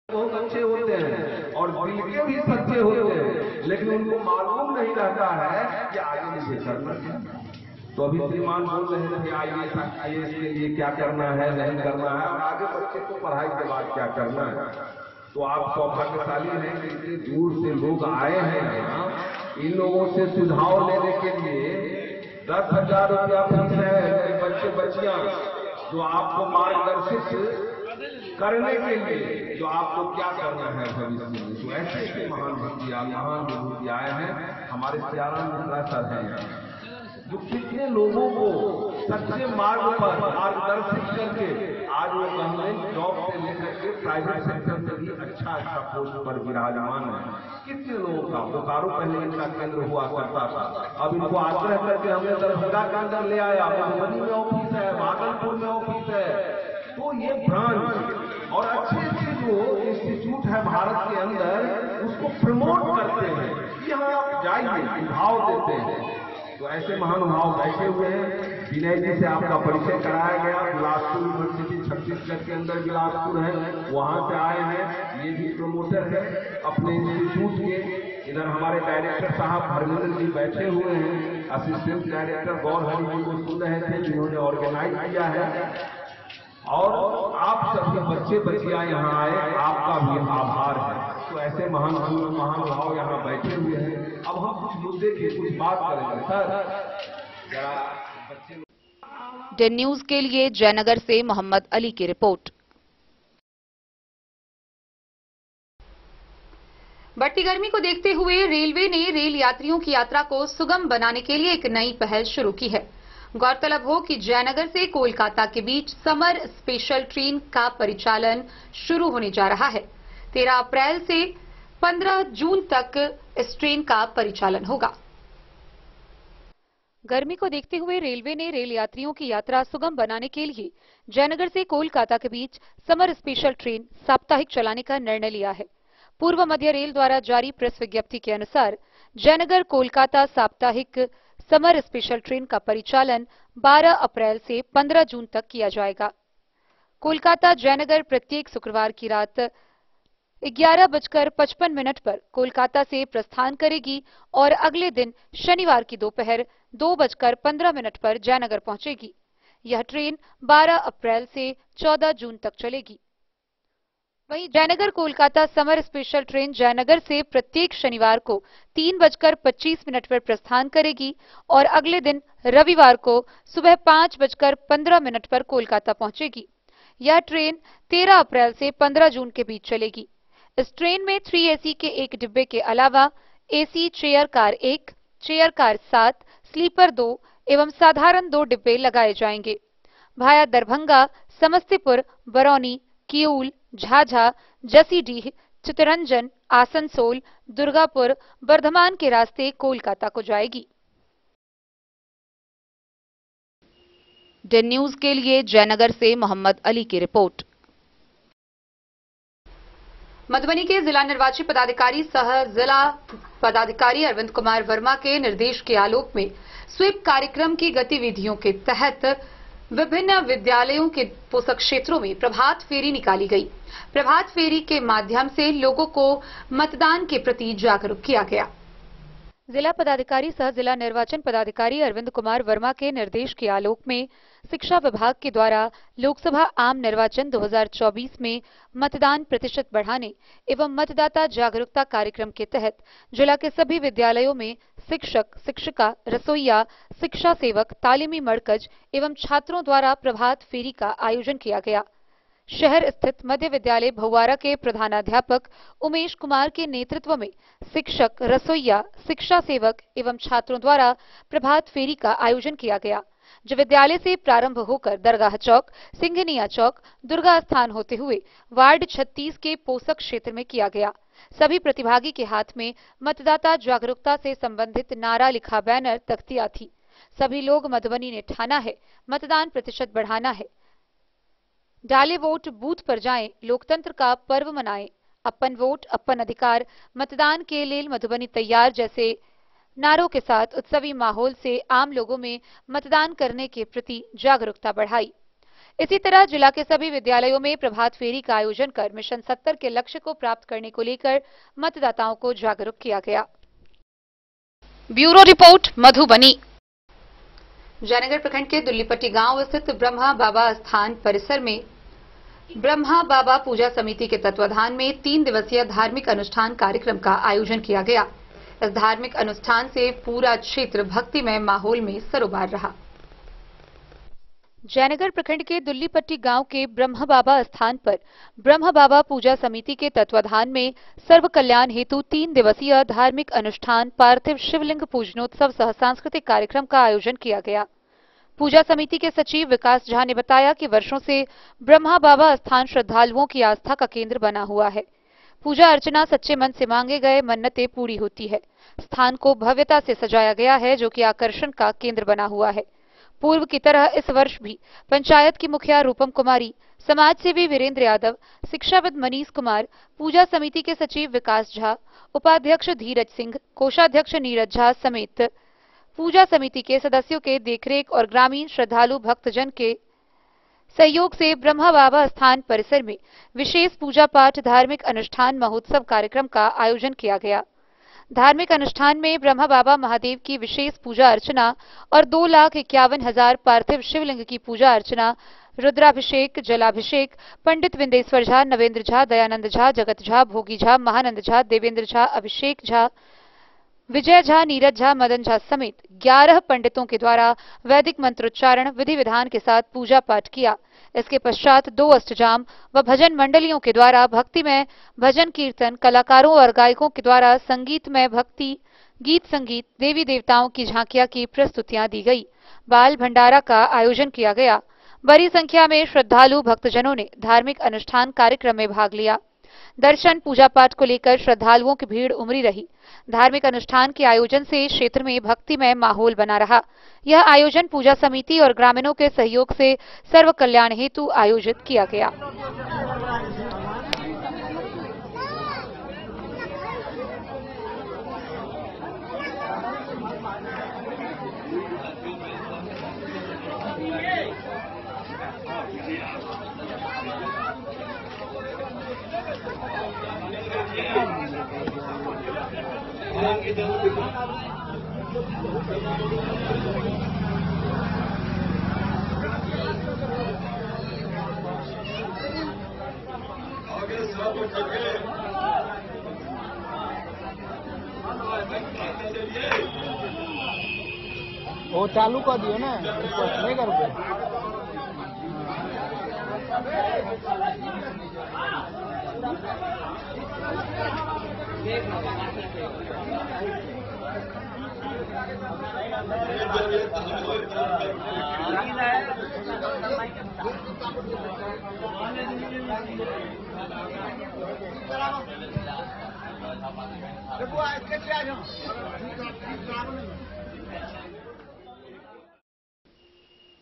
बहुत अच्छे होते हैं और दिल के भी सच्चे होते हैं, लेकिन उनको मालूम नहीं रहता है कि आगे मुझे करना है। तो अभी श्रीमान बोल रहे हैं कि IAS के लिए क्या करना है, नहीं करना है, और आगे बच्चे को पढ़ाई के बाद क्या करना है। तो आप सौभाग्यशाली हैं कि इतने दूर से लोग आए हैं यहाँ। इन लोगों से सुझाव लेने के लिए 10,000 रुपया फीस है। मेरे बच्चे बच्चियां जो आपको मार्गदर्शित करने के लिए जो आपको क्या करना है भविष्य में, तो ऐसे महान विभूति आए हैं। हमारे सियाराम मिश्रा सर हैं जो कितने लोगों को सच्चे मार्ग पर मार्गदर्शित करके आज वो गवर्नमेंट जॉब से लेकर के प्राइवेट सेक्टर में भी अच्छा पोस्ट पर विराजमान है। कितने लोगों का बोकारो पहले इनका केंद्र हुआ करता था, अब इनको आग्रह करके हमने दरभंगा के अंदर ले आया। मधुबनी में ऑफिस है, भागलपुर में ऑफिस है। तो ये ब्रांच और अच्छे जो इंस्टीट्यूट है भारत के अंदर उसको प्रमोट करते हैं। यहाँ आप जाइए, भाव देते हैं। तो ऐसे महानुभाव बैठे हुए हैं। विनय जी से आपका परिचय कराया गया। बिलासपुर यूनिवर्सिटी छत्तीसगढ़ के अंदर बिलासपुर है, वहां से आए हैं। ये भी प्रमोटर है अपने इंस्टीट्यूट के। इधर हमारे डायरेक्टर साहब धर्मेंद्र जी बैठे हुए हैं। असिस्टेंट डायरेक्टर गौर हरि जी को सुन रहे थे जिन्होंने ऑर्गेनाइज किया है। और आप सभी बच्चे बच्चियां यहाँ आए, आपका भी आभार है। तो ऐसे महानुभाव यहाँ बैठे हुए हैं। अब हम कुछ मुद्दे की कुछ बात करेंगे। सर जरा बच्चे। डेन न्यूज के लिए जयनगर से मोहम्मद अली की रिपोर्ट। बढ़ती गर्मी को देखते हुए रेलवे ने रेल यात्रियों की यात्रा को सुगम बनाने के लिए एक नई पहल शुरू की है। गौरतलब हो कि जयनगर से कोलकाता के बीच समर स्पेशल ट्रेन का परिचालन शुरू होने जा रहा है। 13 अप्रैल से 15 जून तक इस ट्रेन का परिचालन होगा। गर्मी को देखते हुए रेलवे ने रेल यात्रियों की यात्रा सुगम बनाने के लिए जयनगर से कोलकाता के बीच समर स्पेशल ट्रेन साप्ताहिक चलाने का निर्णय लिया है। पूर्व मध्य रेल द्वारा जारी प्रेस विज्ञप्ति के अनुसार जयनगर कोलकाता साप्ताहिक समर स्पेशल ट्रेन का परिचालन 12 अप्रैल से 15 जून तक किया जाएगा। कोलकाता जयनगर प्रत्येक शुक्रवार की रात 11:55 पर कोलकाता से प्रस्थान करेगी और अगले दिन शनिवार की दोपहर 2:15 पर जयनगर पहुंचेगी। यह ट्रेन 12 अप्रैल से 14 जून तक चलेगी। वहीं Jaynagar Kolkata summer special train Jaynagar से प्रत्येक शनिवार को 3:25 पर प्रस्थान करेगी और अगले दिन रविवार को सुबह 5:15 पर कोलकाता पहुंचेगी। यह ट्रेन 13 अप्रैल से 15 जून के बीच चलेगी। इस ट्रेन में 3 एसी के एक डिब्बे के अलावा AC chair car 1, chair car 7, sleeper 2 एवं साधारण 2 डिब्बे लगाए जाएंगे। भाया दरभंगा, समस्तीपुर, बरौनी, किऊल, झाझा, जसीडीह, चित्तरंजन, आसनसोल, दुर्गापुर, बर्धमान के रास्ते कोलकाता को जाएगी। डेन न्यूज के लिए जयनगर से मोहम्मद अली की रिपोर्ट। मधुबनी के जिला निर्वाची पदाधिकारी सह जिला पदाधिकारी अरविंद कुमार वर्मा के निर्देश के आलोक में स्वीप कार्यक्रम की गतिविधियों के तहत विभिन्न विद्यालयों के पोषक क्षेत्रों में प्रभात फेरी निकाली गई। प्रभात फेरी के माध्यम से लोगों को मतदान के प्रति जागरूक किया गया। जिला पदाधिकारी सह जिला निर्वाचन पदाधिकारी अरविंद कुमार वर्मा के निर्देश के आलोक में शिक्षा विभाग के द्वारा लोकसभा आम निर्वाचन 2024 में मतदान प्रतिशत बढ़ाने एवं मतदाता जागरूकता कार्यक्रम के तहत जिला के सभी विद्यालयों में शिक्षक, शिक्षिका, रसोइया, शिक्षा सेवक, तालीमी मरकज एवं छात्रों द्वारा प्रभात फेरी का आयोजन किया गया। शहर स्थित मध्य विद्यालय भौवारा के प्रधानाध्यापक उमेश कुमार के नेतृत्व में शिक्षक, रसोइया, शिक्षा सेवक एवं छात्रों द्वारा प्रभात फेरी का आयोजन किया गया, जो विद्यालय से प्रारंभ होकर दरगाह चौक, सिंघनिया चौक, दुर्गा स्थान होते हुए वार्ड 36 के पोषक क्षेत्र में किया गया। सभी प्रतिभागी के हाथ में मतदाता जागरूकता से संबंधित नारा लिखा बैनर, तख्तियां थी। सभी लोग मधुबनी ने ठाना है, मतदान प्रतिशत बढ़ाना है। डाले वोट, बूथ पर जाएं, लोकतंत्र का पर्व मनाएं, अपन वोट अपन अधिकार, मतदान के लिए मधुबनी तैयार जैसे नारों के साथ उत्सवी माहौल से आम लोगों में मतदान करने के प्रति जागरूकता बढ़ाई। इसी तरह जिला के सभी विद्यालयों में प्रभात फेरी का आयोजन कर मिशन 70 के लक्ष्य को प्राप्त करने को लेकर मतदाताओं को जागरूक किया गया। Bureau report, Madhubani. जयनगर प्रखंड के दुल्लीपट्टी गांव स्थित ब्रह्मा बाबा स्थान परिसर में ब्रह्मा बाबा पूजा समिति के तत्वाधान में 3 दिवसीय धार्मिक अनुष्ठान कार्यक्रम का आयोजन किया गया। इस धार्मिक अनुष्ठान से पूरा क्षेत्र भक्तिमय माहौल में सरोबार रहा। जयनगर प्रखंड के दुल्लीपट्टी गांव के ब्रह्मा बाबा स्थान पर ब्रह्मा बाबा पूजा समिति के तत्वाधान में सर्व कल्याण हेतु 3 दिवसीय धार्मिक अनुष्ठान पार्थिव शिवलिंग पूजनोत्सव सह सांस्कृतिक कार्यक्रम का आयोजन किया गया। पूजा समिति के सचिव विकास झा ने बताया कि वर्षों से ब्रह्मा बाबा स्थान श्रद्धालुओं की आस्था का केंद्र बना हुआ है। पूजा अर्चना सच्चे मन से मांगे गए मन्नतें पूरी होती है। स्थान को भव्यता से सजाया गया है, जो कि आकर्षण का केंद्र बना हुआ है। पूर्व की तरह इस वर्ष भी पंचायत की मुखिया रूपम कुमारी, समाज सेवी वीरेंद्र यादव, शिक्षाविद मनीष कुमार, पूजा समिति के सचिव विकास झा, उपाध्यक्ष धीरज सिंह, कोषाध्यक्ष नीरज झा समेत पूजा समिति के सदस्यों के देखरेख और ग्रामीण श्रद्धालु भक्तजन के सहयोग से ब्रह्मा बाबा स्थान परिसर में विशेष पूजा पाठ धार्मिक अनुष्ठान महोत्सव कार्यक्रम का आयोजन किया गया। धार्मिक अनुष्ठान में ब्रह्मा बाबा महादेव की विशेष पूजा अर्चना और 2,51,000 पार्थिव शिवलिंग की पूजा अर्चना, रुद्राभिषेक, जलाभिषेक, पंडित विंदेश्वर झा, नवेंद्र झा, दयानंद झा, जगत झा, भोगी झा, महानंद झा, देवेंद्र झा, अभिषेक झा, विजय झा, नीरज झा, मदन झा समेत 11 पंडितों के द्वारा वैदिक मंत्रोच्चारण विधि विधान के साथ पूजा पाठ किया। इसके पश्चात 2 अष्टजाम व भजन मंडलियों के द्वारा भक्तिमय भजन कीर्तन, कलाकारों और गायकों के द्वारा संगीतमय भक्ति गीत संगीत, देवी देवताओं की झांकियां की प्रस्तुतियां दी गई। बाल भंडारा का आयोजन किया गया। बड़ी संख्या में श्रद्धालु भक्तजनों ने धार्मिक अनुष्ठान कार्यक्रम में भाग लिया। दर्शन पूजा पाठ को लेकर श्रद्धालुओं की भीड़ उमड़ी रही। धार्मिक अनुष्ठान के आयोजन से क्षेत्र में भक्तिमय माहौल बना रहा। यह आयोजन पूजा समिति और ग्रामीणों के सहयोग से सर्व कल्याण हेतु आयोजित किया गया। वो चालू कर दियो ना, नहीं कर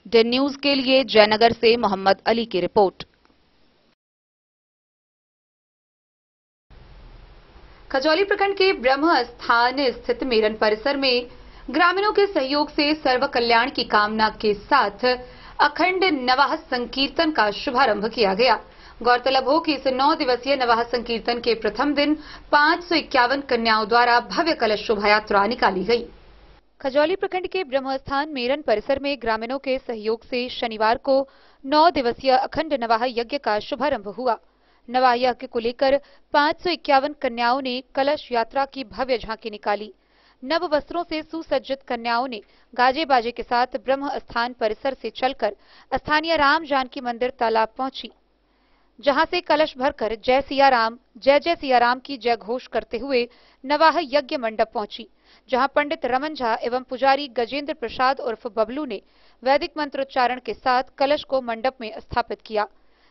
डे न्यूज के लिए जयनगर से मोहम्मद अली की रिपोर्ट। खजौली प्रखंड के ब्रह्म स्थान स्थित मेरन परिसर में ग्रामीणों के सहयोग से सर्व कल्याण की कामना के साथ अखंड नवाह संकीर्तन का शुभारंभ किया गया। गौरतलब हो कि इस 9 दिवसीय नवाह संकीर्तन के प्रथम दिन 551 कन्याओं द्वारा भव्य कलश शोभा यात्रा निकाली गई। खजौली प्रखंड के ब्रह्मस्थान मेरन परिसर में ग्रामीणों के सहयोग से शनिवार को 9 दिवसीय अखंड नवाह यज्ञ का शुभारंभ हुआ। नवाह यज्ञ को लेकर 551 कन्याओं ने कलश यात्रा की भव्य झांकी निकाली। नव वस्त्रों से सुसज्जित कन्याओं ने गाजे बाजे के साथ ब्रह्म स्थान परिसर से चलकर स्थानीय राम जानकी मंदिर तालाब पहुंची, जहां से कलश भरकर जय सिया राम, जय जय सिया राम की जय घोष करते हुए नवाह यज्ञ मंडप पहुंची, जहां पंडित रमन झा एवं पुजारी गजेंद्र प्रसाद उर्फ बबलू ने वैदिक मंत्रोच्चारण के साथ कलश को मंडप में स्थापित किया,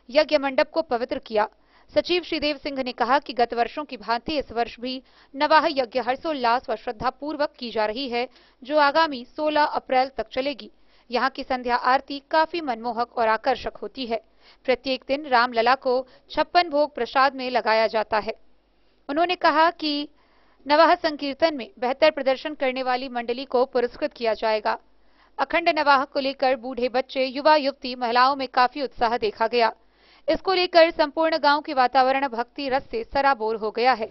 यज्ञ मंडप को पवित्र किया। सचिव श्रीदेव सिंह ने कहा कि गत वर्षों की भांति इस वर्ष भी नवाह यज्ञ हर्षोल्लास व श्रद्धा पूर्वक की जा रही है, जो आगामी 16 अप्रैल तक चलेगी। यहाँ की संध्या आरती काफी मनमोहक और आकर्षक होती है। प्रत्येक दिन रामलला को 56 भोग प्रसाद में लगाया जाता है। उन्होंने कहा कि नवाह संकीर्तन में बेहतर प्रदर्शन करने वाली मंडली को पुरस्कृत किया जाएगा। अखंड नवाह को लेकर बूढ़े बच्चे, युवा युवती, महिलाओं में काफी उत्साह देखा गया। इसको लेकर संपूर्ण गांव के वातावरण भक्ति रस से सराबोर हो गया है।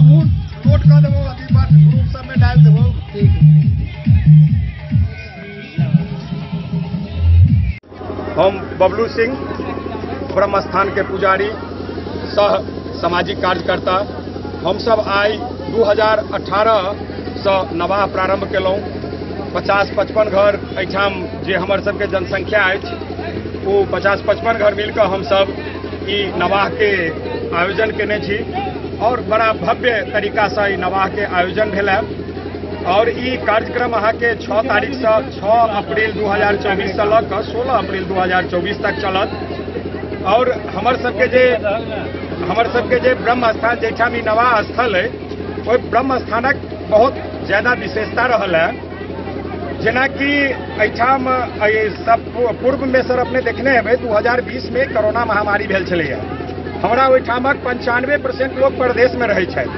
मुंह नोट कर देबो, अभी बात ग्रुप सब में डाल देबो। ठीक है। हम बबलू सिंह, ब्रह्म स्थान के पुजारी सह सामाजिक कार्यकर्ता, हम सब आई 2018 से नवाह प्रारंभ केलहुँ। 50-55 घर एहिठाम जे हमर सबके जनसंख्या अछि, वो 50-55 घर मिलकर हम सब ई नवाह के आयोजन केने छी और बड़ा भव्य तरीका से ई नवाह के आयोजन भेल है। और ई कार्यक्रम अहाँ के 6 तारीख से 6 अप्रैल 2024 से लऽ कऽ 16 अप्रैल 2024 तक चलत। और हमर सबके जे ब्रह्म स्थान जैठाम ई नवाह स्थल है, ओहि ब्रह्म स्थानक बहुत ज्यादा विशेषता रहल है। जेना कि एहिठाम सब पूर्व में सर अपने देखने हेबै 2020 में कोरोना महामारी भेल छलैया। हमरा ओहिठामक 95% लोग प्रदेश में रहै छथि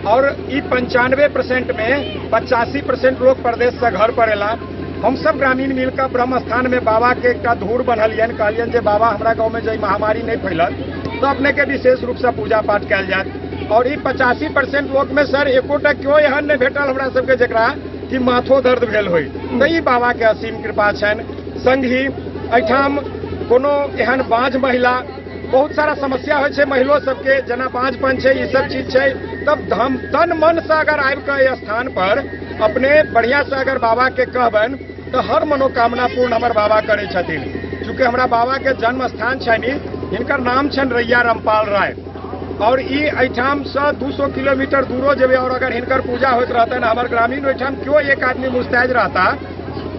और ई 95% में 85% लोग प्रदेश से घर पर एला। हम सब ग्रामीण मिलकर ब्रह्म स्थान में बाबा के एक धूर बनलियन, कहलियन जे बाबा हमरा गाँव में जे महामारी नहीं फैलत तो अपने के विशेष रूप से पूजा पाठ कयल जायत। और ई 85% लोग में सर एकोटा क्यों एहन नहीं भेटल हमरा सबके जेकरा कि माथो दर्द भेल होई, तो ई बाबा के असीम कृपा छनि। संग ही एहिठाम कोनो एहन बाँझ महिला, बहुत सारा समस्या होइ छै महिलो सबके, जेना बाँझपन छै, ई सब चीज छै, तब हम तन मन से अगर आबि कऽ एहि स्थान पर अपने बढ़िया से अगर बाबा के कहबनि तो हर मनोकामना पूर्ण हमर बाबा करै छथिन। चूँकि हमरा बाबा के जन्म स्थान छनि, हिनकर नाम छनि रैया रामपाल राय। और ई एहिठाम से 200 किलोमीटर दूरो जेबे और अगर हिनकर पूजा होइत रहतन, हमर ग्रामीण ओहिठाम क्यों एक आदमी मुस्तैद रहता,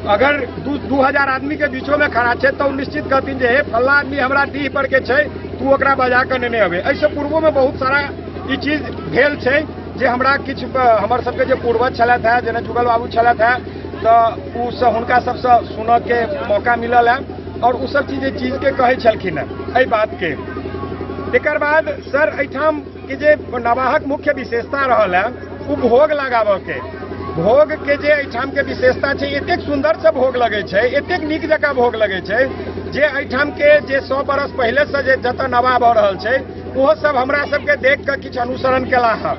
अगर 2000 आदमी के बीचो में खड़ा है तो निश्चित कहती जे हे फल्ला आदमी हमरा डीह पर के छै, तू ओकरा बजा के नेने अबे। ऐसे पूर्वो में बहुत सारा ई चीज भेल छै जे हमरा किछु हमर सबके जे पूर्वज छलथि है, जेना जुगल बाबू छलथि है, तो उ सब हुनका सबसे सुनऽ के मौका मिलल है और उ सब चीज के कहै छलखिन है एहि बात के। एकर बाद सर एहिठाम के जे नवाहक मुख्य विशेषता रहल है वो भोग लगाबऽ के। भोग के जे एहिठाम के विशेषता छै, एतेक सुंदर से भोग लगे छै, एतेक नीक जकाँ भोग लगे छै जे एहिठाम के जे 100 बरस पहले से जे जतऽ नवाह भऽ रहल छै वो सब हमरा सबके देख कऽ किछु अनुसरण केला है।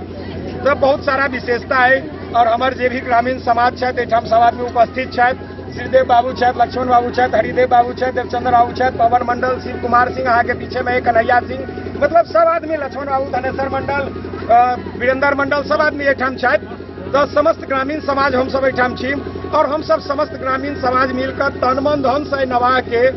तो बहुत सारा विशेषता है। और हमार जे भी ग्रामीण समाज छथि एहिठाम सब आदमी उपस्थित छथि। श्रीदेव बाबू छथि, लक्ष्मण बाबू छथि, हरिदेव बाबू छथि, देवचंद्र बाबू छथि, पवन मंडल, शिव कुमार सिंह, अहाँ के पीछे में कन्हैया सिंह, मतलब सब आदमी, लक्ष्मण बाबू, धनेश्वर मंडल, वीरेंद्र मंडल, सब आदमी एहिठाम छथि। तो समस्त ग्रामीण समाज हम सब एहिठाम छी और हम सब समस्त ग्रामीण समाज मिलकर तन मन धन से नवाह के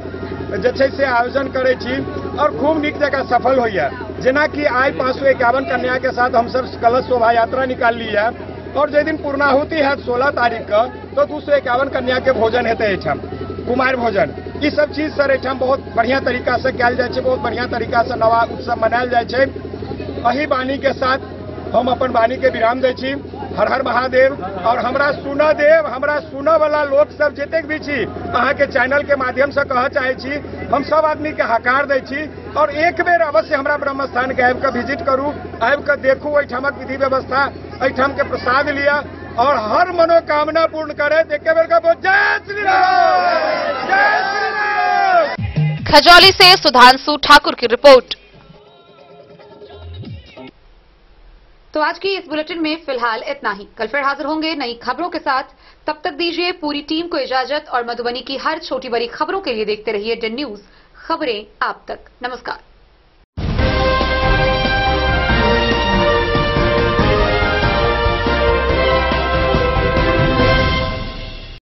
जे छै से आयोजन करै छी और खूब नीक जगह सफल होइए। जेना कि आई 551 कन्या के साथ हम सब कलश शोभा यात्रा निकालली है और जे दिन पूर्णाहुति है 16 तारीख का, तो 251 कन्या के भोजन हेतै एहिठाम, कुमार भोजन। ई सब चीज सर एहिठाम बहुत बढ़िया तरीका से कयल जाइ छै, बहुत बढ़िया तरीका से नवाह उत्सव मनायल जाइ छै। अही वाणी के साथ हम अपन वाणी के विराम दै छी। हर हर महादेव। और हमरा सुनऽ देव, हमरा सुनऽ वाला लोग सब जतेक भी छी, अहाँ के चैनल के माध्यम से कहऽ चाहे छी, हम सब आदमी के हकार दै छी और एक बेर अवश्य हमरा ब्रह्म स्थान के आबि कऽ विजिट करू, आबि कऽ देखू एहिठामक विधि व्यवस्था, एहिठाम के प्रसाद लिया और हर मनोकामना पूर्ण करे। एक बेर का बोल जय श्री राम, जय श्री राम। खजौली से सुधांशु ठाकुर की रिपोर्ट। तो आज की इस बुलेटिन में फिलहाल इतना ही। कल फिर हाजिर होंगे नई खबरों के साथ। तब तक दीजिए पूरी टीम को इजाजत और मधुबनी की हर छोटी बड़ी खबरों के लिए देखते रहिए DEN न्यूज, खबरें आप तक। नमस्कार।